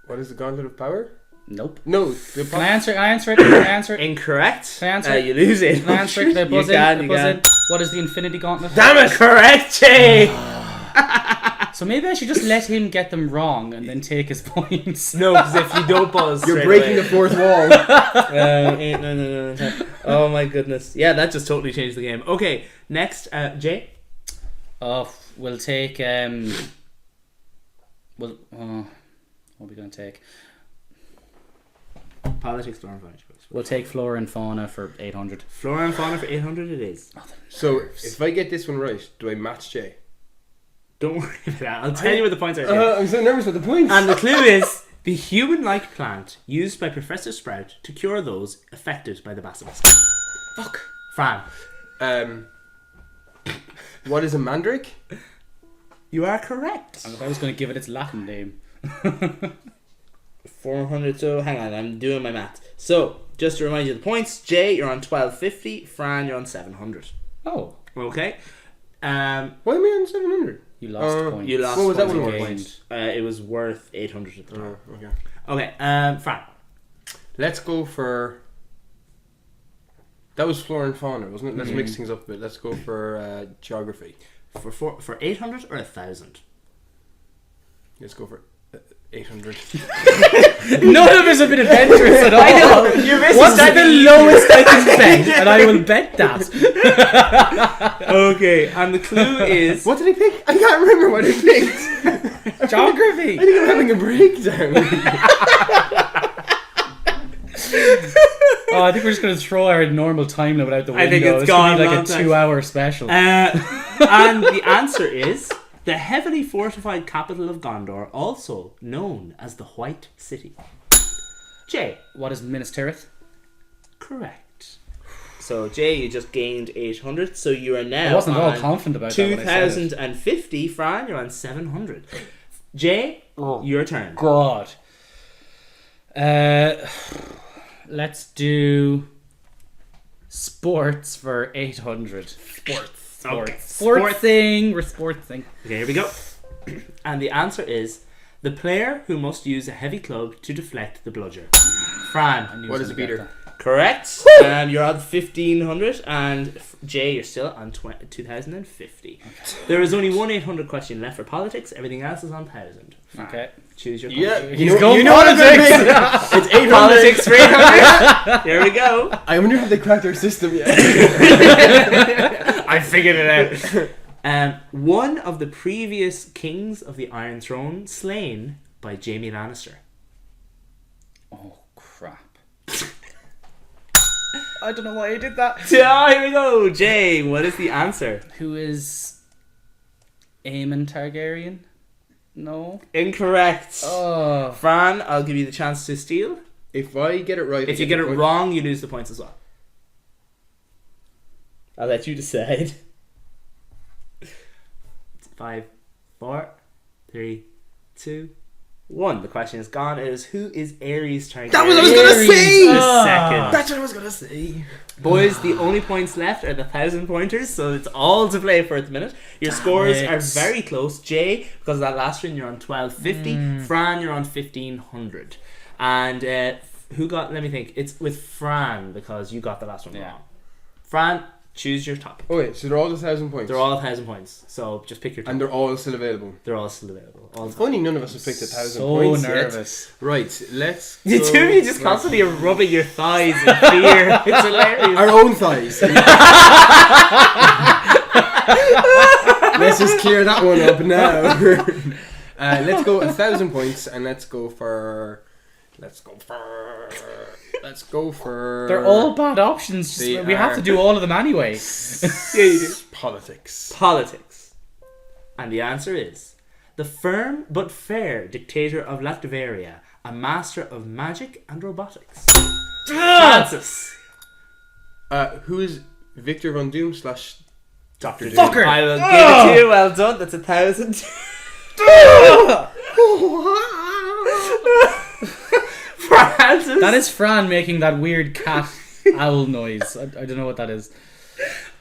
[SPEAKER 3] What is the Gauntlet of Power?
[SPEAKER 2] Nope.
[SPEAKER 3] No.
[SPEAKER 2] Can I answer it? Can I answer it?
[SPEAKER 1] Incorrect.
[SPEAKER 2] Can I answer it?
[SPEAKER 1] You lose it.
[SPEAKER 2] Can I answer it? Can I buzz
[SPEAKER 1] You can,
[SPEAKER 2] in?
[SPEAKER 1] you
[SPEAKER 2] Buzz
[SPEAKER 1] can.
[SPEAKER 2] in? What is the Infinity Gauntlet?
[SPEAKER 1] Damn it! Correct, Jay!
[SPEAKER 2] So maybe I should just let him get them wrong and then take his points.
[SPEAKER 1] No, because if you don't buzz,
[SPEAKER 3] You're
[SPEAKER 1] straight
[SPEAKER 3] breaking
[SPEAKER 1] away.
[SPEAKER 3] the fourth wall.
[SPEAKER 1] No. Oh my goodness. Yeah, that just totally changed the game. Okay, next, Jay.
[SPEAKER 2] We'll take what are we gonna take?
[SPEAKER 1] Politics, flora and fauna.
[SPEAKER 2] We'll take flora and fauna for 800.
[SPEAKER 1] Flora and fauna for 800 it is.
[SPEAKER 3] So, if I get this one right, do I match Jay?
[SPEAKER 1] Don't worry about that. I'll tell you what the points are. Jay.
[SPEAKER 3] I'm so nervous with the points.
[SPEAKER 1] And the clue is, The human-like plant used by Professor Sprout to cure those affected by the basilisk.
[SPEAKER 2] Fuck.
[SPEAKER 1] Fran.
[SPEAKER 3] What is a mandrake?
[SPEAKER 1] You are correct.
[SPEAKER 2] I was going to give it its Latin name.
[SPEAKER 1] 400, so hang on, I'm doing my math. So, just to remind you of the points, Jay, you're on 1250, Fran, you're on 700.
[SPEAKER 2] Oh.
[SPEAKER 1] Okay.
[SPEAKER 3] Why am I on 700?
[SPEAKER 2] You lost points.
[SPEAKER 1] You lost
[SPEAKER 3] What was that
[SPEAKER 1] points.
[SPEAKER 3] one
[SPEAKER 1] You
[SPEAKER 3] worth?
[SPEAKER 1] gained. It was worth 800 at the time.
[SPEAKER 3] Okay.
[SPEAKER 1] Okay, Fran.
[SPEAKER 3] Let's go for... That was flora and fauna, wasn't it? Let's mix things up a bit. Let's go for geography.
[SPEAKER 1] For 800 or 1,000?
[SPEAKER 3] Let's go for 800.
[SPEAKER 2] None of us have been adventurous at all.
[SPEAKER 1] I know, you're missing
[SPEAKER 2] What's
[SPEAKER 1] that
[SPEAKER 2] the lowest I can bet? And I will bet that.
[SPEAKER 1] Okay, and the clue is...
[SPEAKER 3] What did I pick? I can't remember what I picked.
[SPEAKER 2] Geography.
[SPEAKER 3] I think I'm having a breakdown.
[SPEAKER 2] Oh, I think we're just going to throw our normal time limit out the window.
[SPEAKER 1] I think it's
[SPEAKER 2] this
[SPEAKER 1] gone
[SPEAKER 2] could be like
[SPEAKER 1] long
[SPEAKER 2] a
[SPEAKER 1] time.
[SPEAKER 2] 2-hour special.
[SPEAKER 1] And the answer is the heavily fortified capital of Gondor, also known as the White City. Jay.
[SPEAKER 2] What is Minas Tirith?
[SPEAKER 1] Correct. So Jay, you just gained 800, so you are now
[SPEAKER 2] I wasn't at all
[SPEAKER 1] on
[SPEAKER 2] confident about that when I said it.
[SPEAKER 1] 2050. Fran, you're on 700. Jay, your turn.
[SPEAKER 2] God. Let's do sports for 800. Sports.
[SPEAKER 1] Okay.
[SPEAKER 2] Sports thing. We're sports thing.
[SPEAKER 1] Okay, here we go. And the answer is the player who must use a heavy club to deflect the bludger. Fran.
[SPEAKER 3] What is a beater?
[SPEAKER 1] Correct. You're on 1,500, and Jay, you're still on 2050. There is only one 800 question left for politics. Everything else is on 1,000.
[SPEAKER 2] Okay.
[SPEAKER 1] Choose your
[SPEAKER 3] Yeah,
[SPEAKER 1] country.
[SPEAKER 3] you
[SPEAKER 2] going
[SPEAKER 3] know what
[SPEAKER 2] politics.
[SPEAKER 3] It's 800.
[SPEAKER 1] Politics for 800. Here we go.
[SPEAKER 3] I wonder if they cracked our system yet.
[SPEAKER 1] I figured it out. One of the previous kings of the Iron Throne slain by Jaime Lannister.
[SPEAKER 2] Oh, crap. I don't know why I did that.
[SPEAKER 1] Yeah, here we go. Jay, what is the answer?
[SPEAKER 2] Who is Aemon Targaryen? No.
[SPEAKER 1] Incorrect.
[SPEAKER 2] Oh.
[SPEAKER 1] Fran, I'll give you the chance to steal.
[SPEAKER 3] If I get it right...
[SPEAKER 1] If you get it wrong, you lose the points as well. I'll let you decide. 5, 4, 3, 2, 1. The question is gone. It is who is Aerys Targaryen?
[SPEAKER 3] That was what I was going to say!
[SPEAKER 1] The second.
[SPEAKER 3] That's what I was going to say.
[SPEAKER 1] Boys, the only points left are the 1,000 pointers, so it's all to play for at the minute. Your scores
[SPEAKER 2] it.
[SPEAKER 1] are very close. Jay, because of that last one, you're on 1,250. Fran, you're on 1,500. And who got, let me think, it's with Fran, because you got the last one wrong. Fran, choose your topic.
[SPEAKER 3] Oh wait, so they're all 1,000 points?
[SPEAKER 1] They're all 1,000 points, so just pick your topic.
[SPEAKER 3] And they're all still available?
[SPEAKER 1] They're all still available. All
[SPEAKER 3] It's funny none of us have picked 1,000
[SPEAKER 2] So
[SPEAKER 3] points
[SPEAKER 2] nervous.
[SPEAKER 3] yet. Right, let's
[SPEAKER 1] You
[SPEAKER 3] go
[SPEAKER 1] two of you just constantly are rubbing your thighs in fear. It's hilarious.
[SPEAKER 3] Our own thighs. Let's just clear that one up now. Let's go 1,000 points, and let's go for...
[SPEAKER 2] They're all bad options. Just, we have to do all of them anyway.
[SPEAKER 1] Yeah, you do.
[SPEAKER 3] Politics.
[SPEAKER 1] Politics. And the answer is the firm but fair dictator of Latveria, a master of magic and robotics. Francis.
[SPEAKER 3] Who is Victor Von Doom / Dr. Doom?
[SPEAKER 2] Fucker!
[SPEAKER 1] I will give it to you. Well done. That's 1,000. Francis.
[SPEAKER 2] That is Fran making that weird cat owl noise. I don't know what that is.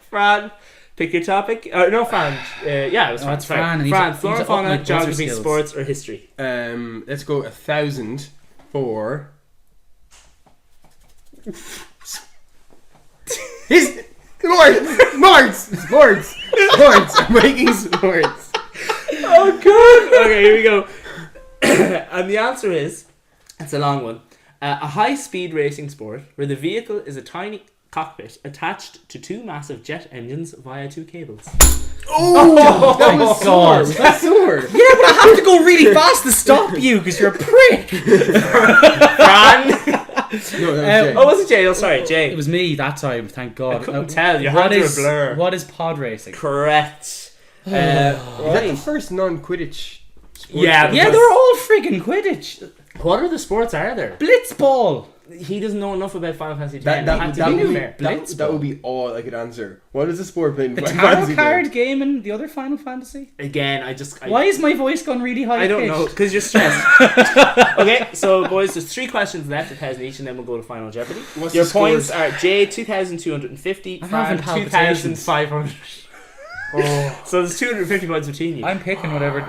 [SPEAKER 1] Fran. Pick your topic. No, Fran. Yeah, it was Fran.
[SPEAKER 2] it's Fran, and
[SPEAKER 1] Fran.
[SPEAKER 2] he's
[SPEAKER 1] Flora,
[SPEAKER 2] up
[SPEAKER 1] fauna,
[SPEAKER 2] my buzzer
[SPEAKER 1] geography,
[SPEAKER 2] skills.
[SPEAKER 1] sports, or history.
[SPEAKER 3] Let's go 1,000 for... His... Sports! I'm making sports.
[SPEAKER 1] Oh, good. Okay, here we go. And the answer is, it's a long one. A high-speed racing sport where the vehicle is a tiny cockpit attached to two massive jet engines via two cables.
[SPEAKER 3] Oh, that was
[SPEAKER 2] God.
[SPEAKER 3] sword. Was that sword?
[SPEAKER 2] Yeah, but I have to go really fast to stop you because you're a prick.
[SPEAKER 1] Fran.
[SPEAKER 3] No, that was Jay.
[SPEAKER 1] Oh, was it Jay? Oh, sorry, Jay.
[SPEAKER 2] It was me that time, thank God.
[SPEAKER 1] I couldn't tell. Your
[SPEAKER 2] What
[SPEAKER 1] hands
[SPEAKER 2] is
[SPEAKER 1] were a blur.
[SPEAKER 2] what is pod racing?
[SPEAKER 1] Correct.
[SPEAKER 3] Is that the
[SPEAKER 1] Right.
[SPEAKER 3] first non-Quidditch sport?
[SPEAKER 1] Yeah,
[SPEAKER 2] Yeah, they're all friggin' Quidditch.
[SPEAKER 1] What other sports are there?
[SPEAKER 2] Blitzball.
[SPEAKER 1] He doesn't know enough about Final Fantasy X.
[SPEAKER 3] That would be all I could answer. What is the sport played in
[SPEAKER 2] The
[SPEAKER 3] Final
[SPEAKER 2] tarot
[SPEAKER 3] Fantasy?
[SPEAKER 2] card game and the other Final Fantasy.
[SPEAKER 1] Again,
[SPEAKER 2] Why is my voice gone really high?
[SPEAKER 1] I don't know, because you're stressed. Okay, so boys, there's 3 questions left, 1,000 each, and then we'll go to Final Jeopardy.
[SPEAKER 3] What's
[SPEAKER 1] Your
[SPEAKER 3] the
[SPEAKER 1] points
[SPEAKER 3] scores?
[SPEAKER 1] are Jay 2,250,
[SPEAKER 2] I'm
[SPEAKER 1] Fran
[SPEAKER 2] having palpitations.
[SPEAKER 1] 2,500.
[SPEAKER 3] Oh.
[SPEAKER 1] So there's 250 points between you.
[SPEAKER 2] I'm picking whatever.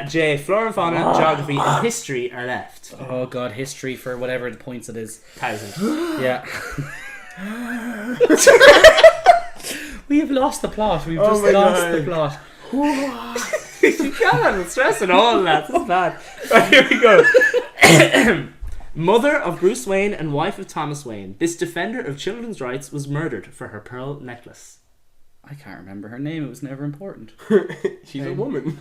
[SPEAKER 1] Jay, flora and fauna, geography, and history are left.
[SPEAKER 2] Oh god, history for whatever the points it is.
[SPEAKER 1] 1,000.
[SPEAKER 2] Yeah. We have lost the plot. We've
[SPEAKER 3] Oh
[SPEAKER 2] just
[SPEAKER 3] my
[SPEAKER 2] lost
[SPEAKER 3] God.
[SPEAKER 2] the plot.
[SPEAKER 1] You can't have stress and all that. This is bad. Right, here we go. Mother of Bruce Wayne and wife of Thomas Wayne, this defender of children's rights was murdered for her pearl necklace.
[SPEAKER 2] I can't remember her name. It was never important.
[SPEAKER 3] She's a woman.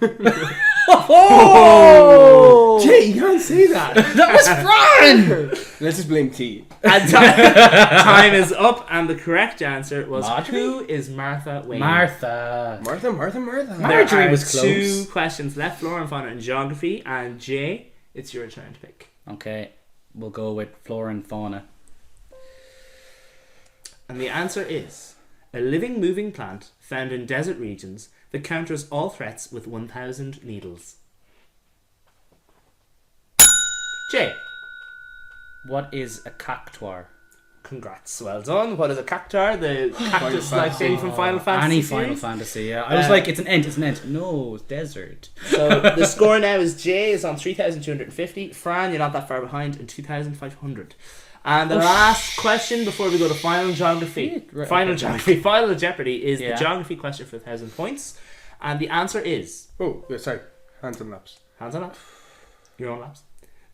[SPEAKER 2] Oh!
[SPEAKER 3] Jay, you can't say that.
[SPEAKER 2] That was Fran!
[SPEAKER 3] Let's just blame T.
[SPEAKER 1] And time is up, and the correct answer was
[SPEAKER 2] Marjorie?
[SPEAKER 1] who is Martha Wayne?
[SPEAKER 2] Martha.
[SPEAKER 3] Martha.
[SPEAKER 1] There
[SPEAKER 2] Marjorie
[SPEAKER 1] are
[SPEAKER 2] was close.
[SPEAKER 1] 2 questions left, flora and fauna and geography, and Jay, it's your turn to pick.
[SPEAKER 2] Okay, we'll go with flora and fauna.
[SPEAKER 1] And the answer is a living, moving plant found in desert regions that counters all threats with 1,000 needles. Jay,
[SPEAKER 2] What is a cactuar?
[SPEAKER 1] congrats, well done. What is a cactuar? The cactus-like thing from Final Fantasy
[SPEAKER 2] Any
[SPEAKER 1] series?
[SPEAKER 2] Final Fantasy, yeah. I was like, it's an ent. No, it's desert.
[SPEAKER 1] So the score now is Jay is on 3,250. Fran, you're not that far behind, in 2,500. And the last question before we go to Final Geography.
[SPEAKER 2] Shit, right,
[SPEAKER 1] Final
[SPEAKER 2] okay.
[SPEAKER 1] Geography. Final Jeopardy is
[SPEAKER 2] Yeah.
[SPEAKER 1] the geography question for 1,000 points. And the answer is...
[SPEAKER 3] Oh, yeah, sorry. Hands on laps.
[SPEAKER 1] Hands on up. Your own laps.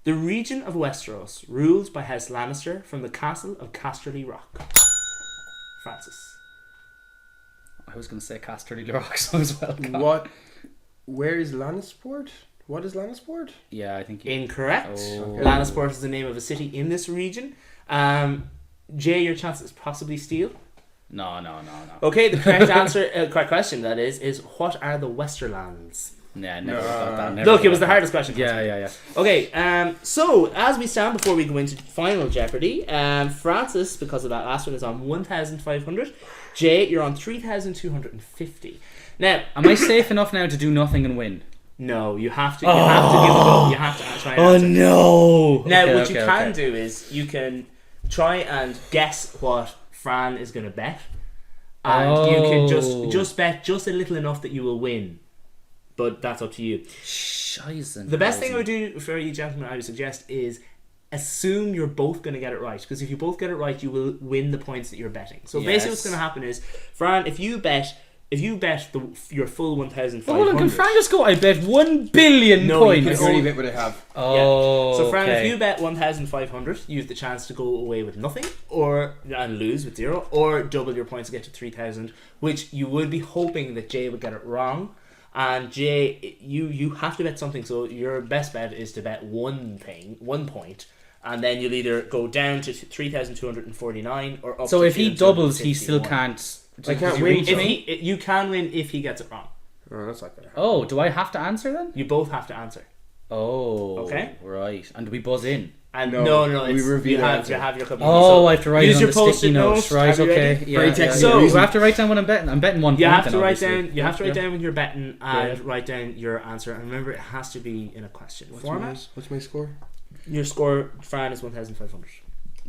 [SPEAKER 1] The region of Westeros ruled by House Lannister from the castle of Casterly Rock. Francis.
[SPEAKER 2] I was going to say Casterly Rocks as well. God.
[SPEAKER 3] What? Where is Lannisport? What is Lannisport?
[SPEAKER 2] Yeah, I think
[SPEAKER 1] Incorrect.
[SPEAKER 2] Oh.
[SPEAKER 1] Lannisport is the name of a city in this region. Jay, your chance is possibly steal.
[SPEAKER 2] No.
[SPEAKER 1] Okay, the correct answer, correct question that is what are the Westerlands?
[SPEAKER 2] Yeah, never got that. Never
[SPEAKER 1] Look, it was
[SPEAKER 2] got
[SPEAKER 1] the hardest question.
[SPEAKER 2] Yeah.
[SPEAKER 1] Okay, so as we stand before we go into Final Jeopardy, Francis, because of that last one, is on 1,500. Jay, you're on 3,250. Now,
[SPEAKER 2] Am I safe enough now to do nothing and win?
[SPEAKER 1] no, you have to give it up. You have to try and answer.
[SPEAKER 2] no!
[SPEAKER 1] Now,
[SPEAKER 2] Okay,
[SPEAKER 1] what you
[SPEAKER 2] okay,
[SPEAKER 1] can
[SPEAKER 2] okay.
[SPEAKER 1] do is you can try and guess what Fran is going to bet, and you can just bet just a little enough that you will win. But that's up to you.
[SPEAKER 2] Scheisse.
[SPEAKER 1] The best thing I would do for you gentlemen, I would suggest, is assume you're both going to get it right. Because if you both get it right, you will win the points that you're betting. So basically what's going to happen is, Fran, if you bet your full 1,500...
[SPEAKER 2] Hold on, can Fran just go, I bet 1 billion
[SPEAKER 1] No,
[SPEAKER 2] points?
[SPEAKER 1] you
[SPEAKER 3] I
[SPEAKER 1] can
[SPEAKER 3] can only
[SPEAKER 1] only-
[SPEAKER 3] bet what I have.
[SPEAKER 2] Oh,
[SPEAKER 1] So Fran,
[SPEAKER 2] okay.
[SPEAKER 1] if you bet 1,500, you have the chance to go away with nothing, and lose with 0, or double your points to get to 3,000, which you would be hoping that Jay would get it wrong. And Jay, you have to bet something. So your best bet is to bet 1 point, and then you'll either go down to 3,249 or up.
[SPEAKER 2] So
[SPEAKER 1] to
[SPEAKER 2] if he doubles, he still
[SPEAKER 1] 3,251.
[SPEAKER 2] can't.
[SPEAKER 3] I can't
[SPEAKER 2] does he
[SPEAKER 3] win.
[SPEAKER 2] reach
[SPEAKER 1] If
[SPEAKER 2] me?
[SPEAKER 1] you can win if he gets it wrong.
[SPEAKER 3] Oh, that's not gonna happen.
[SPEAKER 2] Oh, do I have to answer then?
[SPEAKER 1] You both have to answer.
[SPEAKER 2] Oh,
[SPEAKER 1] Okay.
[SPEAKER 2] Right. And do we buzz in?
[SPEAKER 1] And
[SPEAKER 3] No,
[SPEAKER 1] no,
[SPEAKER 3] we
[SPEAKER 1] it's,
[SPEAKER 3] reveal
[SPEAKER 1] you
[SPEAKER 3] the
[SPEAKER 1] have
[SPEAKER 3] answer.
[SPEAKER 1] you have your couple.
[SPEAKER 2] Oh,
[SPEAKER 1] so
[SPEAKER 2] I have to write
[SPEAKER 1] use
[SPEAKER 2] it on
[SPEAKER 1] your
[SPEAKER 2] the sticky
[SPEAKER 1] post-it
[SPEAKER 2] notes.
[SPEAKER 1] note.
[SPEAKER 2] Right,
[SPEAKER 1] Have you
[SPEAKER 2] okay.
[SPEAKER 1] ready?
[SPEAKER 2] Yeah,
[SPEAKER 3] Very
[SPEAKER 2] yeah,
[SPEAKER 3] technical.
[SPEAKER 2] yeah. So I have to write down what I'm betting. I'm betting 1 point.
[SPEAKER 1] You have to
[SPEAKER 2] then,
[SPEAKER 1] write
[SPEAKER 2] obviously.
[SPEAKER 1] down. You have to write
[SPEAKER 2] Yeah.
[SPEAKER 1] down when you're betting and
[SPEAKER 2] Yeah.
[SPEAKER 1] write down your answer. And remember, it has to be in a question format.
[SPEAKER 3] What's my score?
[SPEAKER 1] Your score, Fran, is 1,500.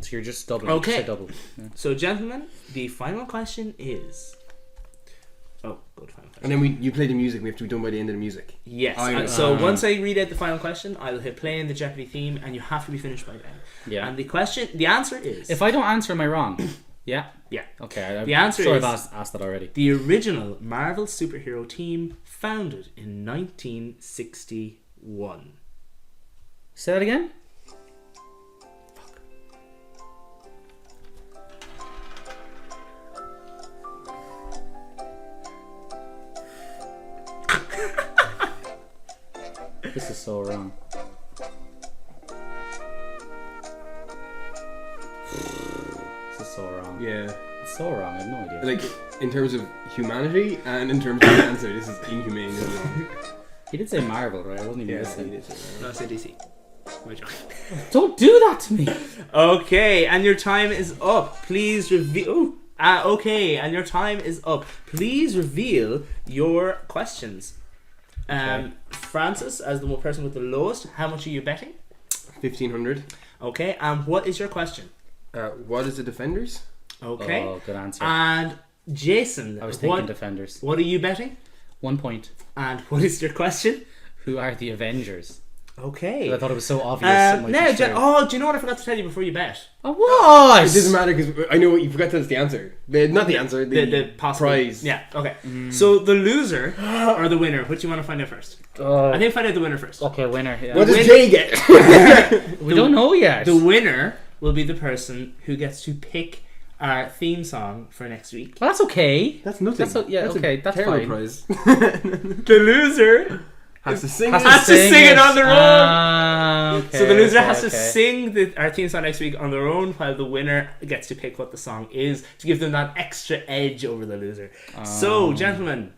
[SPEAKER 2] So you're just doubling.
[SPEAKER 1] Okay.
[SPEAKER 2] Just a double. Yeah.
[SPEAKER 1] So, gentlemen, the final question is. Oh, go to final question.
[SPEAKER 3] And then you play the music. We have to be done by the end of the music.
[SPEAKER 1] Yes.
[SPEAKER 3] I-
[SPEAKER 1] So once I read out the final question, I'll hit play in the Jeopardy theme, and you have to be finished by then.
[SPEAKER 2] Yeah.
[SPEAKER 1] And the answer is.
[SPEAKER 2] If I don't answer, am I wrong? Yeah.
[SPEAKER 1] Yeah.
[SPEAKER 2] Okay.
[SPEAKER 1] The answer
[SPEAKER 2] sure
[SPEAKER 1] is-
[SPEAKER 2] I've asked that already.
[SPEAKER 1] The original Marvel superhero team founded in 1961.
[SPEAKER 2] Say that again. This is so wrong. This is so wrong.
[SPEAKER 3] Yeah.
[SPEAKER 2] It's so wrong. I have no idea.
[SPEAKER 3] Like, in terms of humanity and in terms of the answer, this is inhumane as well.
[SPEAKER 2] He did say Marvel, right? I wasn't even
[SPEAKER 3] Yeah,
[SPEAKER 2] listening.
[SPEAKER 3] it is.
[SPEAKER 1] No, it's a DC. My joke.
[SPEAKER 2] Don't do that to me.
[SPEAKER 1] Okay, and your time is up. Please reveal. Okay, and your time is up. Please reveal your questions. Francis, as the person with the lowest, how much are you betting?
[SPEAKER 3] 1,500.
[SPEAKER 1] Okay, and what is your question?
[SPEAKER 3] What is the defenders?
[SPEAKER 1] Okay.
[SPEAKER 2] Oh, good answer.
[SPEAKER 1] And Jason,
[SPEAKER 2] I was thinking defenders.
[SPEAKER 1] What are you betting?
[SPEAKER 2] 1 point.
[SPEAKER 1] And what is your question?
[SPEAKER 2] Who are the Avengers?
[SPEAKER 1] Okay.
[SPEAKER 2] I thought it was so obvious.
[SPEAKER 1] Now, do you know what I forgot to tell you before you bet?
[SPEAKER 2] Oh, what?
[SPEAKER 3] It doesn't matter because I know what you forgot to tell us the answer. Not the answer. The
[SPEAKER 1] possible
[SPEAKER 3] prize.
[SPEAKER 1] Yeah. Okay. So the loser or the winner? What do you want to find out first? I think find out the winner first.
[SPEAKER 2] Okay, winner. Yeah.
[SPEAKER 3] What does Jay get?
[SPEAKER 2] We don't know yet.
[SPEAKER 1] The winner will be the person who gets to pick our theme song for next week.
[SPEAKER 2] Well, that's okay.
[SPEAKER 3] That's nothing.
[SPEAKER 2] That's that's
[SPEAKER 3] terrible
[SPEAKER 2] fine.
[SPEAKER 3] prize.
[SPEAKER 1] The loser
[SPEAKER 3] Has to sing
[SPEAKER 1] has to sing it on their own.
[SPEAKER 2] Okay,
[SPEAKER 1] So the loser has to sing our theme song next week on their own, while the winner gets to pick what the song is to give them that extra edge over the loser. So, gentlemen,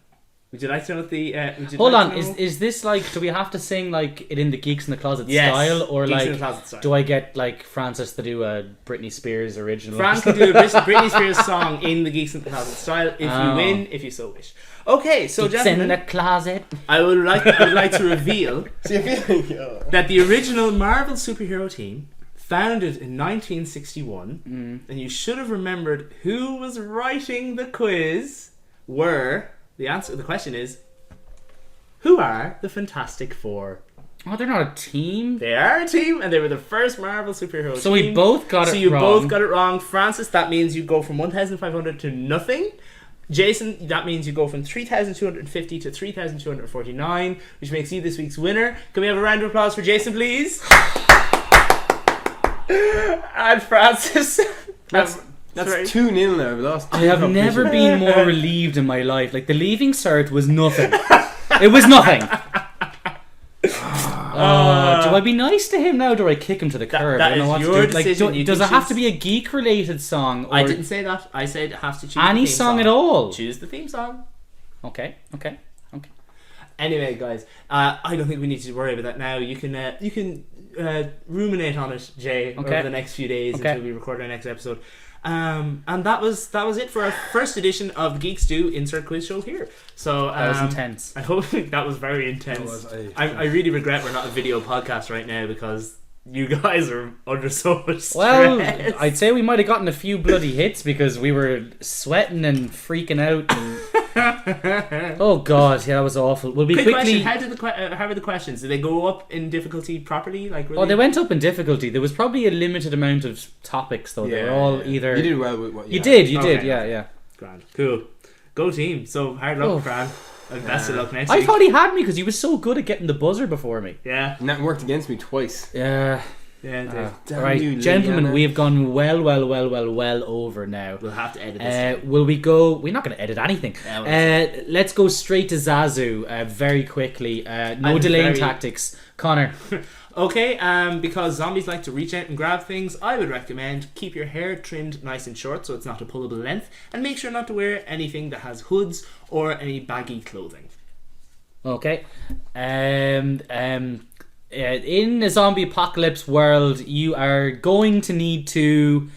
[SPEAKER 1] would you like to know what the?
[SPEAKER 2] Hold on, is this like? Do we have to sing like it in the Geeks in the Closet style, or
[SPEAKER 1] Geeks in
[SPEAKER 2] like?
[SPEAKER 1] the Closet style.
[SPEAKER 2] Do I get like Francis to do a Britney Spears original?
[SPEAKER 1] Fran can do a Britney Spears song in the Geeks in the Closet style if you win, if you so wish. Okay, so
[SPEAKER 2] Geeks
[SPEAKER 1] gentlemen,
[SPEAKER 2] in the Closet.
[SPEAKER 1] I would like to reveal that the original Marvel superhero team, founded in 1961, and you should have remembered who was writing the quiz, the question is, who are the Fantastic Four?
[SPEAKER 2] Oh, they're not a team.
[SPEAKER 1] They are a team, and they were the first Marvel superhero team.
[SPEAKER 2] So we both got it wrong. So you
[SPEAKER 1] both got it wrong. Francis, that means you go from 1,500 to nothing. Jason, that means you go from 3,250 to 3,249, which makes you this week's winner. Can we have a round of applause for Jason, please? And Francis.
[SPEAKER 3] That's 2-0 now. I've lost.
[SPEAKER 2] I have never been more relieved in my life. Like, the leaving cert was nothing. It was nothing. Do I be nice to him now, or do I kick him to the curb?
[SPEAKER 1] That
[SPEAKER 2] I don't know
[SPEAKER 1] is
[SPEAKER 2] what
[SPEAKER 1] your
[SPEAKER 2] to do. Like,
[SPEAKER 1] decision.
[SPEAKER 2] does it have to be a geek-related song? Or
[SPEAKER 1] I didn't say that. I said it has to choose
[SPEAKER 2] any
[SPEAKER 1] the theme
[SPEAKER 2] song at all.
[SPEAKER 1] Choose the theme song.
[SPEAKER 2] Okay.
[SPEAKER 1] Anyway, guys, I don't think we need to worry about that now. You can ruminate on it, Jay, over the next few days until we record our next episode. And that was it for our first edition of the Geeks Do Insert Quiz Show here. So
[SPEAKER 2] That was intense.
[SPEAKER 1] I hope that was very intense. I really regret we're not a video podcast right now because you guys are under so much stress.
[SPEAKER 2] Well, I'd say we might have gotten a few bloody hits because we were sweating and freaking out. Oh god, yeah, that was awful. Will we
[SPEAKER 1] Quick
[SPEAKER 2] quickly?
[SPEAKER 1] question, how were the questions? Did they go up in difficulty properly?
[SPEAKER 2] They went up in difficulty. There was probably a limited amount of topics though. They were all either.
[SPEAKER 3] You did well with what
[SPEAKER 2] you did. Yeah.
[SPEAKER 1] Grand. Cool. Go team. So hard luck, Fran. And best of luck next week.
[SPEAKER 2] I thought he had me because he was so good at getting the buzzer before me.
[SPEAKER 1] Yeah.
[SPEAKER 3] And that worked against me twice.
[SPEAKER 2] Yeah.
[SPEAKER 1] Yeah,
[SPEAKER 2] all right, gentlemen, we have gone well over now.
[SPEAKER 1] We'll have to edit this.
[SPEAKER 2] Will we go? We're not going to edit anything. Let's go straight to Zazu very quickly. No delaying tactics. Conor.
[SPEAKER 1] Okay, because zombies like to reach out and grab things, I would recommend keep your hair trimmed nice and short so it's not a pullable length, and make sure not to wear anything that has hoods or any baggy clothing.
[SPEAKER 2] Okay. In a zombie apocalypse world, you are going to need to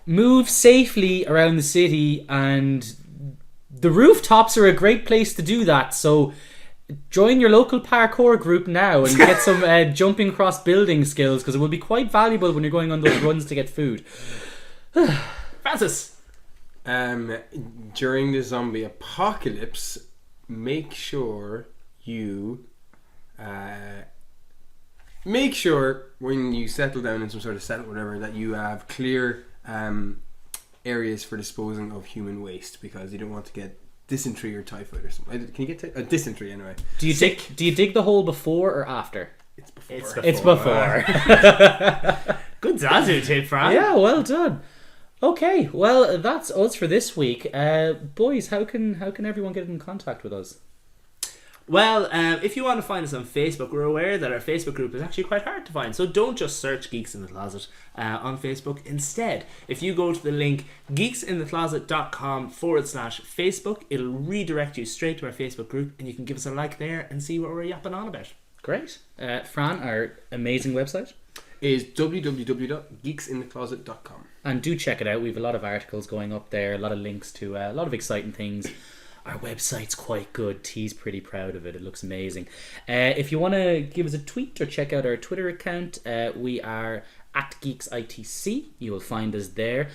[SPEAKER 2] move safely around the city, and the rooftops are a great place to do that. So join your local parkour group now and get some jumping across building skills, because it will be quite valuable when you're going on those runs to get food.
[SPEAKER 1] Francis.
[SPEAKER 3] During the zombie apocalypse, make sure you make sure when you settle down in some sort of settlement, whatever, that you have clear areas for disposing of human waste, because you don't want to get dysentery or typhoid or something. Can you get dysentery anyway?
[SPEAKER 2] Do you dig the hole before or after?
[SPEAKER 3] It's before.
[SPEAKER 2] It's before.
[SPEAKER 1] Good Zazu tip, Fran.
[SPEAKER 2] Yeah, well done. Okay, well that's us for this week. Boys, how can everyone get in contact with us?
[SPEAKER 1] Well, if you want to find us on Facebook, we're aware that our Facebook group is actually quite hard to find. So don't just search Geeks in the Closet on Facebook. Instead, if you go to the link geeksinthecloset.com/Facebook, it'll redirect you straight to our Facebook group, and you can give us a like there and see what we're yapping on about.
[SPEAKER 2] Great. Fran, our amazing website.
[SPEAKER 3] Is www.geeksinthecloset.com.
[SPEAKER 2] And do check it out. We have a lot of articles going up there, a lot of links to a lot of exciting things. Our website's quite good. T's pretty proud of it. It looks amazing. If you want to give us a tweet or check out our Twitter account, we are at GeeksITC. You will find us there.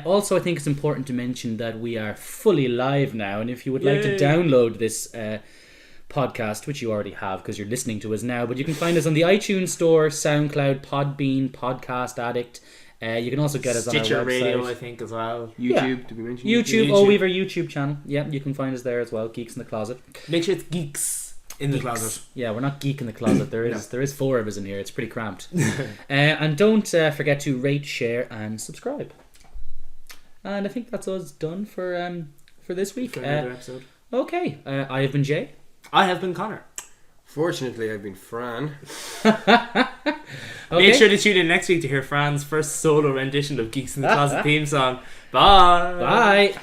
[SPEAKER 2] Also, I think it's important to mention that we are fully live now. And if you would like to download this podcast, which you already have because you're listening to us now, but you can find us on the iTunes Store, SoundCloud, Podbean, Podcast Addict. You can also get us
[SPEAKER 1] Stitcher
[SPEAKER 2] on our website.
[SPEAKER 1] Radio, I think, as well.
[SPEAKER 3] YouTube, did we mention
[SPEAKER 2] YouTube? Oh, we have our YouTube channel. Yeah, you can find us there as well. Geeks in the Closet.
[SPEAKER 1] Make sure it's Geeks in the Closet.
[SPEAKER 2] Yeah, we're not Geek in the Closet. There is 4 of us in here. It's pretty cramped. And don't forget to rate, share, and subscribe. And I think that's us done for this week.
[SPEAKER 1] For another episode.
[SPEAKER 2] Okay, I have been Jay.
[SPEAKER 1] I have been Conor.
[SPEAKER 3] Fortunately, I've been Fran.
[SPEAKER 1] Make sure to tune in next week to hear Fran's first solo rendition of Geeks in the Closet theme song. Bye.
[SPEAKER 2] Bye.